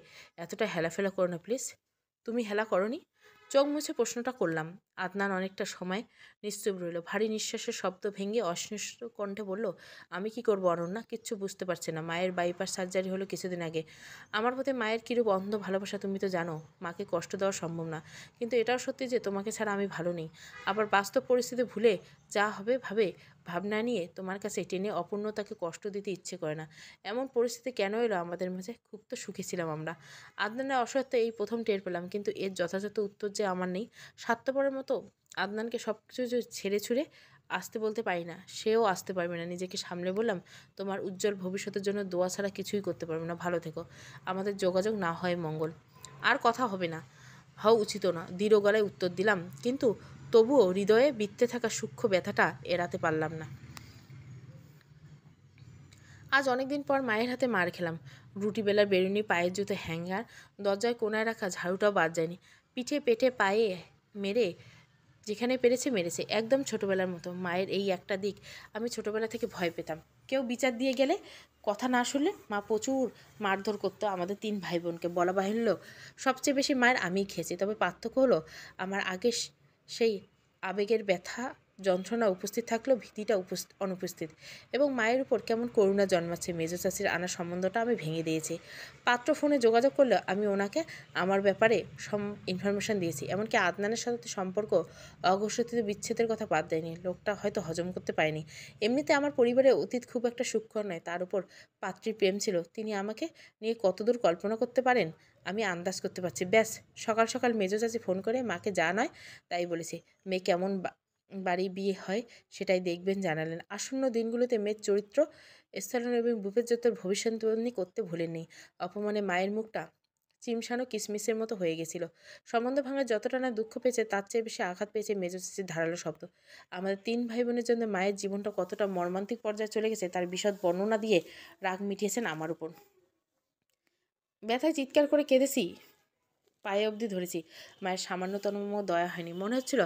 এতটা হেলাফেলা করো না প্লিজ। তুমি হেলা করনি? চোখ মুছে প্রশ্নটা করলাম। আদনান অনেকটা সময় নিশ্চুপ রইল। ভারী নিঃশ্বাসের শব্দ ভেঙে অস্নিষ্ট কণ্ঠে বলল, আমি কি করবো অনন্যা? কিচ্ছু বুঝতে পারছে না। মায়ের বাইপাস সার্জারি হলো কিছুদিন আগে। আমার প্রতি মায়ের কিরূপ অন্ধ ভালোবাসা তুমি তো জানো। মাকে কষ্ট দেওয়া সম্ভব না। কিন্তু এটাও সত্যি যে তোমাকে ছাড়া আমি ভালো নেই। আবার বাস্তব পরিস্থিতি ভুলে যা হবে ভাবনা নিয়ে তোমার কাছে টেনে অপূর্ণতাকে কষ্ট দিতে ইচ্ছে করে না। এমন পরিস্থিতি কেন এলো আমাদের মাঝে? খুব তো সুখী ছিলাম আমরা। আদনানের অসহায়ত্ব এই প্রথম টের পেলাম। কিন্তু এর যথাযথ উত্তর যে আমার নেই। স্বার্থপরের মতো আদনানকে সব কিছু ছেড়ে ছুড়ে আসতে বলতে পারি না, সেও আসতে পারবে না। নিজেকে সামলে বললাম, তোমার উজ্জ্বল ভবিষ্যতের জন্য দোয়া ছাড়া কিছুই করতে পারবে না, ভালো থেকো। আমাদের যোগাযোগ না হয় মঙ্গল। আর কথা হবে না, হওয়া উচিত না, দৃঢ় গলায় উত্তর দিলাম। কিন্তু তবুও হৃদয়ে বিত্তে থাকা সূক্ষ্ম ব্যথাটা এড়াতে পারলাম না। আজ অনেক দিন পর মায়ের হাতে মার খেলাম। রুটি বেলার বেরুনি, পায়ের জুতো হ্যাঙ্গার, দরজায় কোনায় রাখা ঝাড়ুটাও বাদ যায়নি। পিঠে পেটে পায়ে মেরে যেখানে পেরেছে মেরেছে, একদম ছোটবেলার মতো। মায়ের এই একটা দিক আমি ছোটবেলা থেকে ভয় পেতাম। কেউ বিচার দিয়ে গেলে, কথা না শুনলে মা প্রচুর মারধর করতো আমাদের 3 ভাই বোনকে। বলা বাহুল্য, সবচেয়ে বেশি মায়ের আমিই খেয়েছি। তবে পার্থক্য হলো, আমার আগে সেই আবেগের ব্যথা যন্ত্রণা উপস্থিত থাকলেও ভীতিটা অনুপস্থিত। এবং মায়ের উপর কেমন করুণা জন্মাচ্ছে। মেজো চাষির আনা সম্বন্ধটা আমি ভেঙে দিয়েছি। পাত্র ফোনে যোগাযোগ করলে আমি ওনাকে আমার ব্যাপারে ইনফরমেশান দিয়েছি। এমনকি আদনানের সাথে সম্পর্ক অঘোষিত বিচ্ছেদের কথা বাদ দেয়নি। লোকটা হয়তো হজম করতে পারেনি। এমনিতে আমার পরিবারের অতীত খুব একটা সূক্ষ্ম নয়, তার উপর পাত্রীর প্রেম ছিল। তিনি আমাকে নিয়ে কতদূর কল্পনা করতে পারেন আমি আন্দাজ করতে পারছি। ব্যাস, সকাল সকাল মেজো চাচি ফোন করে মাকে যা নয় তাই বলেছি। মেয়ে কেমন বাড়ি বিয়ে হয় সেটাই দেখবেন জানালেন। আসন্ন দিনগুলোতে মেয়ের চরিত্র স্থান এবং ভূপেজ্যোতের ভবিষ্যৎবাণী করতে ভুলেননি। অপমানে মায়ের মুখটা চিমসানো কিসমিসের মতো হয়ে গেছিল। সম্বন্ধ ভাঙার যতটা না দুঃখ পেয়েছে, তার চেয়ে বেশি আঘাত পেয়েছে মেজো চাচির ধারালো শব্দ। আমাদের 3 ভাই বোনের জন্য মায়ের জীবনটা কতটা মর্মান্তিক পর্যায়ে চলে গেছে তার বিশদ বর্ণনা দিয়ে রাগ মিটিয়েছেন আমার উপর। ব্যথায় চিৎকার করে কেঁদেছি, পায়ে অবধি ধরেছি। মায়ের সামান্যতম দয়া হয়নি। মনে হচ্ছিল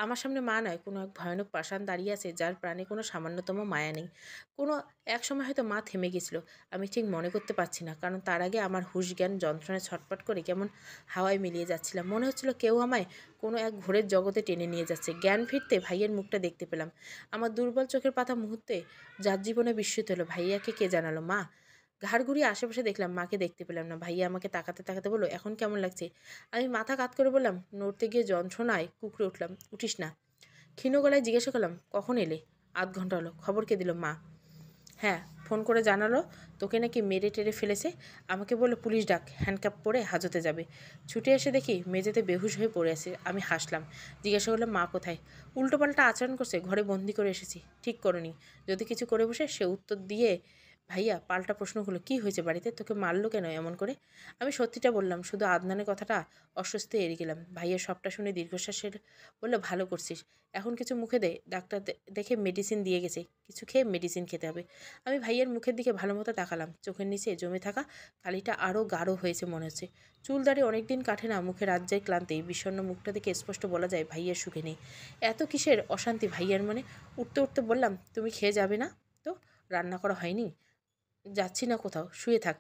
আমার সামনে মা নয়, কোনো এক ভয়ানক পাষাণ দাঁড়িয়ে আছে যার প্রাণে কোনো সামান্যতম মায়া নেই। কোনো এক সময় হয়তো মা থেমে গেছিল, আমি ঠিক মনে করতে পারছি না। কারণ তার আগে আমার হুঁশ জ্ঞান যন্ত্রণায় ছটফট করে কেমন হাওয়ায় মিলিয়ে যাচ্ছিলাম। মনে হচ্ছিল কেউ আমায় কোনো এক ঘোরের জগতে টেনে নিয়ে যাচ্ছে। জ্ঞান ফিরতে ভাইয়ের মুখটা দেখতে পেলাম। আমার দুর্বল চোখের পাতা মুহূর্তে যার জীবনে বিস্মিত হলো। ভাইয়াকে কে জানালো? মা। ঘাড় ঘুরিয়ে আশেপাশে দেখলাম, মাকে দেখতে পেলাম না। ভাইয়া আমাকে তাকাতে তাকাতে বলল, এখন কেমন লাগছে? আমি মাথা কাত করে বললাম। নড়তে গিয়ে যন্ত্রণায় কুঁকড়ে উঠলাম। উঠিস না। ক্ষীণ গলায় জিজ্ঞাসা করলাম, কখন এলে? 8 ঘন্টা হলো। খবর কে দিল? মা। হ্যাঁ, ফোন করে জানালো তোকে নাকি মেরে টেরে ফেলেছে। আমাকে বললো পুলিশ ডাক, হ্যান্ডকাপ পরে হাজতে যাবে। ছুটে এসে দেখি মেঝেতে বেহুশ হয়ে পড়ে আছে। আমি হাসলাম, জিজ্ঞাসা করলাম, মা কোথায়? উল্টোপাল্টা আচরণ করছে, ঘরে বন্দি করে এসেছি। ঠিক করনি। যদি কিছু করে বসে সে উত্তর দিয়ে ভাইয়া পাল্টা প্রশ্ন হলো, কী হয়েছে বাড়িতে? তোকে মারলো কেন এমন করে? আমি সত্যিটা বললাম, শুধু আদনানের কথাটা অস্বস্তি এড়িয়ে গেলাম। ভাইয়া সবটা শুনে দীর্ঘশ্বাসের বললো, ভালো করছিস। এখন কিছু মুখে দে, ডাক্তার দেখে মেডিসিন দিয়ে গেছে, কিছু খেয়ে মেডিসিন খেতে হবে। আমি ভাইয়ের মুখের দিকে ভালো মতো তাকালাম। চোখের নিচে জমে থাকা কালিটা আরও গাঢ় হয়েছে মনে হচ্ছে। চুল দাড়ি অনেকদিন কাটে না, মুখে রাজ্যের ক্লান্তি। বিষণ্ণ মুখটা দেখে স্পষ্ট বলা যায় ভাইয়ের সুখে নেই। এত কিসের অশান্তি ভাইয়ার মনে? উঠতে উঠতে বললাম, তুমি খেয়ে যাবে না তো? রান্না করা হয়নি? যাচ্ছি না কোথাও, শুয়ে থাক,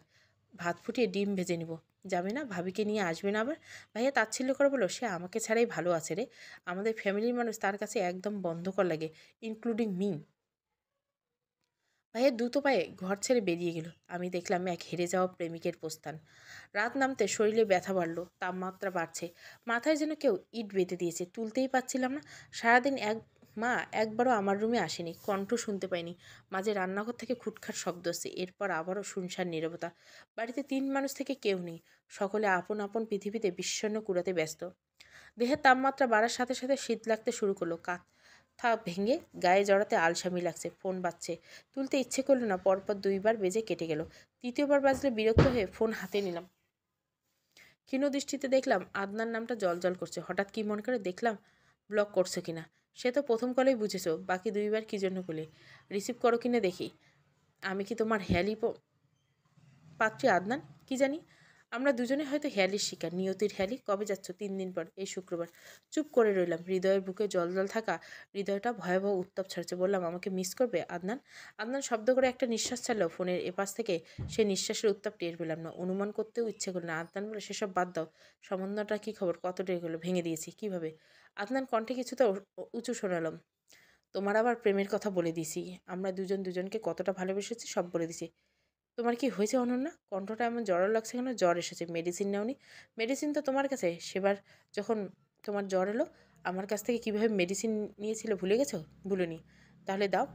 ভাত ফুটিয়ে ডিম ভেজে নিব। যাবে না? ভাবিকে নিয়ে আসবে না আবার? ভাইয়া তাচ্ছিল্য করে বলল, সে আমাকে ছাড়াই ভালো আছে রে। আমাদের ফ্যামিলির মানুষ তার কাছে একদম বন্ধকর লাগে, ইনক্লুডিং মি। ভাইয়া দ্রুত পায়ে ঘর ছেড়ে বেরিয়ে গেল। আমি দেখলাম এক হেরে যাওয়া প্রেমিকের প্রস্থান। রাত নামতে শরীরে ব্যথা বাড়ল, তাপমাত্রা বাড়ছে, মাথায় যেন কেউ ইট বেঁধে দিয়েছে, তুলতেই পারছিলাম না। সারাদিন মা একবারও আমার রুমে আসেনি, কণ্ঠ শুনতে পাইনি। মাঝে রান্নাঘর থেকে খুটখাট শব্দ আসছে, এরপর আবারও শুনশান নীরবতা। বাড়িতে 3 মানুষ থেকে কেউ নেই, সকলে আপন আপন পৃথিবীতে বিষণ্ণ কুড়াতে ব্যস্ত। দেহের তাপমাত্রা বাড়ার সাথে সাথে শীত লাগতে শুরু করলো। কাঁথা ভেঙে গায়ে জড়াতে আলসামি লাগছে। ফোন বাজছে, তুলতে ইচ্ছে করলো না। পরপর 2বার বেজে কেটে গেল। 3য়বার বাজলে বিরক্ত হয়ে ফোন হাতে নিলাম। ক্ষীণ দৃষ্টিতে দেখলাম আদনার নামটা জলজল করছে। হঠাৎ কি মনে করে দেখলাম ব্লক করছো কিনা। সে তো প্রথম কলেই বুঝেছো, বাকি 2বার কী জন্য বলে রিসিভ করো কিনা দেখি। আমি কি তোমার হেয়ালি পাত্রী আদনান? কি জানি। আমরা দুজনে হয়তো হেয়ালির শিকার, নিয়তির হেয়ালি। কবে যাচ্ছ? 3 দিন পর, এই শুক্রবার। চুপ করে রইলাম। হৃদয়ের বুকে জল থাকা হৃদয়টা ভয়াবহ উত্তাপ ছাড়ছে। বললাম, আমাকে মিস করবে আদনান? আদনান শব্দ করে একটা নিঃশ্বাস ছাড়লেও ফোনের এপাশ থেকে সে নিঃশ্বাসের উত্তাপ টের পেলাম না। অনুমান করতেও ইচ্ছে করল না। আদনান বলে, সেসব বাদ দাও। সম্বন্ধটা কী খবর? কত ডেকে গেলো? ভেঙে দিয়েছি। কীভাবে? আদনান কণ্ঠে কিছুটা উঁচু শোনালাম। তোমার আবার প্রেমের কথা বলে দিছি। আমরা দুজন দুজনকে কতটা ভালোবেসেছি সব বলে দিছি। তোমার কি হয়েছে অনন্যা? কণ্ঠটা এমন জ্বর লাগছে কেন? জ্বর এসেছে। মেডিসিন নেওনি? মেডিসিন তো তোমার কাছে। সেবার যখন তোমার জ্বর এলো আমার কাছ থেকে কীভাবে মেডিসিন নিয়েছিলে ভুলে গেছো? ভুলিনি। তাহলে দাও।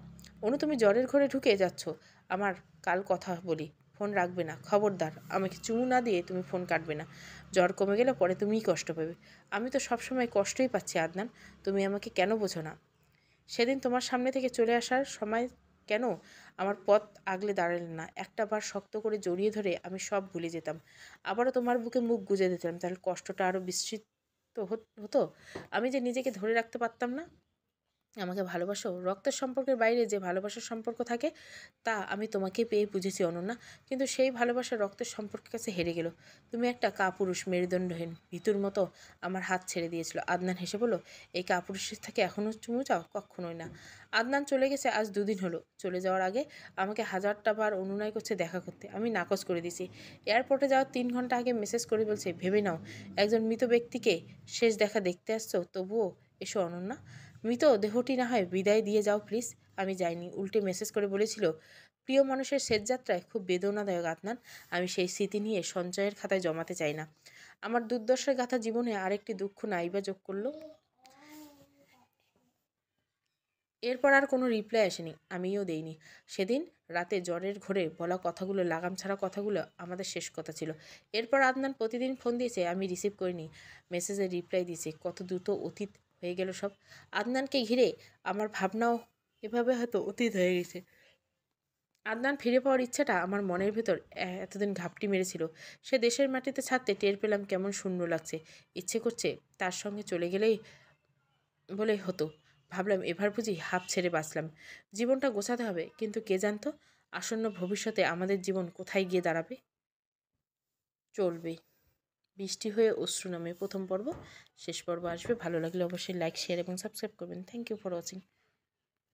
অনু, তুমি জ্বরের ঘরে ঢুকে যাচ্ছ। আমার কাল কথা বলি। ফোন রাখবে না, খবরদার। আমাকে চুমু না দিয়ে তুমি ফোন কাটবে না। জ্বর কমে গেলে পরে তুমিই কষ্ট পাবে। আমি তো সবসময় কষ্টই পাচ্ছি আদনান, তুমি আমাকে কেন বোঝো না? সেদিন তোমার সামনে থেকে চলে আসার সময় কেন আমার পথ আগলে দাঁড়ালেন না? একটা বার শক্ত করে জড়িয়ে ধরে আমি সব ভুলে যেতাম। আবারও তোমার বুকে মুখ গুজে দিতাম, তাহলে কষ্টটা আরো বিস্তৃত হতো। আমি যে নিজেকে ধরে রাখতে পারতাম না। আমাকে ভালোবাসো? রক্তের সম্পর্কের বাইরে যে ভালোবাসার সম্পর্ক থাকে, তা আমি তোমাকে পেয়ে বুঝেছি অনন্যা। কিন্তু সেই ভালোবাসা রক্তের সম্পর্কের কাছে হেরে গেল। তুমি একটা কাপুরুষ, মেরুদণ্ডহীন ভিতুর মতো আমার হাত ছেড়ে দিয়েছিল। আদনান হেসে বলল, এই কাপুরুষের থেকে এখনও চুমু চাও? কখনোই না। আদনান চলে গেছে আজ 2 দিন হলো। চলে যাওয়ার আগে আমাকে হাজারটা বার অনুনয় করছে দেখা করতে। আমি নাকচ করে দিছি। এয়ারপোর্টে যাওয়ার 3 ঘন্টা আগে মেসেজ করে বলছে, ভেবে নাও একজন মৃত ব্যক্তিকে শেষ দেখা দেখতে আসছো, তবুও এসো অনন্যা। মৃত দেহটি না হয় বিদায় দিয়ে যাও প্লিজ। আমি যাইনি, উল্টে মেসেজ করে বলেছিল, প্রিয় মানুষের শেষ যাত্রায় খুব বেদনাদায়ক আদনান। আমি সেই স্মৃতি নিয়ে সঞ্চয়ের খাতায় জমাতে চাই না। আমার দুর্দশার গাথা জীবনে আরেকটি দুঃখ নাইবা যোগ করলো। এরপর আর কোনো রিপ্লাই আসেনি, আমিও দেইনি। সেদিন রাতে জ্বরের ঘোরে বলা কথাগুলো, লাগাম ছাড়া কথাগুলো আমাদের শেষ কথা ছিল। এরপর আদনান প্রতিদিন ফোন দিয়েছে, আমি রিসিভ করিনি। মেসেজের রিপ্লাই দিয়েছে। কত দ্রুত অতীত হয়ে গেল সব। আদনানকে ঘিরে আমার ভাবনাও এভাবে হয়তো অতীত হয়ে গেছে। আদনান ফিরে পাওয়ার ইচ্ছাটা আমার মনের ভেতর এতদিন ঘাপটি মেরেছিল। সে দেশের মাটিতে ছাড়তে টের পেলাম কেমন শূন্য লাগছে। ইচ্ছে করছে তার সঙ্গে চলে গেলেই বলেই হতো। ভাবলাম এবার বুঝি হাঁপ ছেড়ে বাঁচলাম। জীবনটা গোছাতে হবে, কিন্তু কে জানতো আসন্ন ভবিষ্যতে আমাদের জীবন কোথায় গিয়ে দাঁড়াবে। চলবে বৃষ্টি হয়ে অশ্রু নামে প্রথম পর্ব। শেষ পর্ব আসবে। ভালো লাগলে অবশ্যই লাইক, শেয়ার এবং সাবস্ক্রাইব করবেন। Thank you for watching.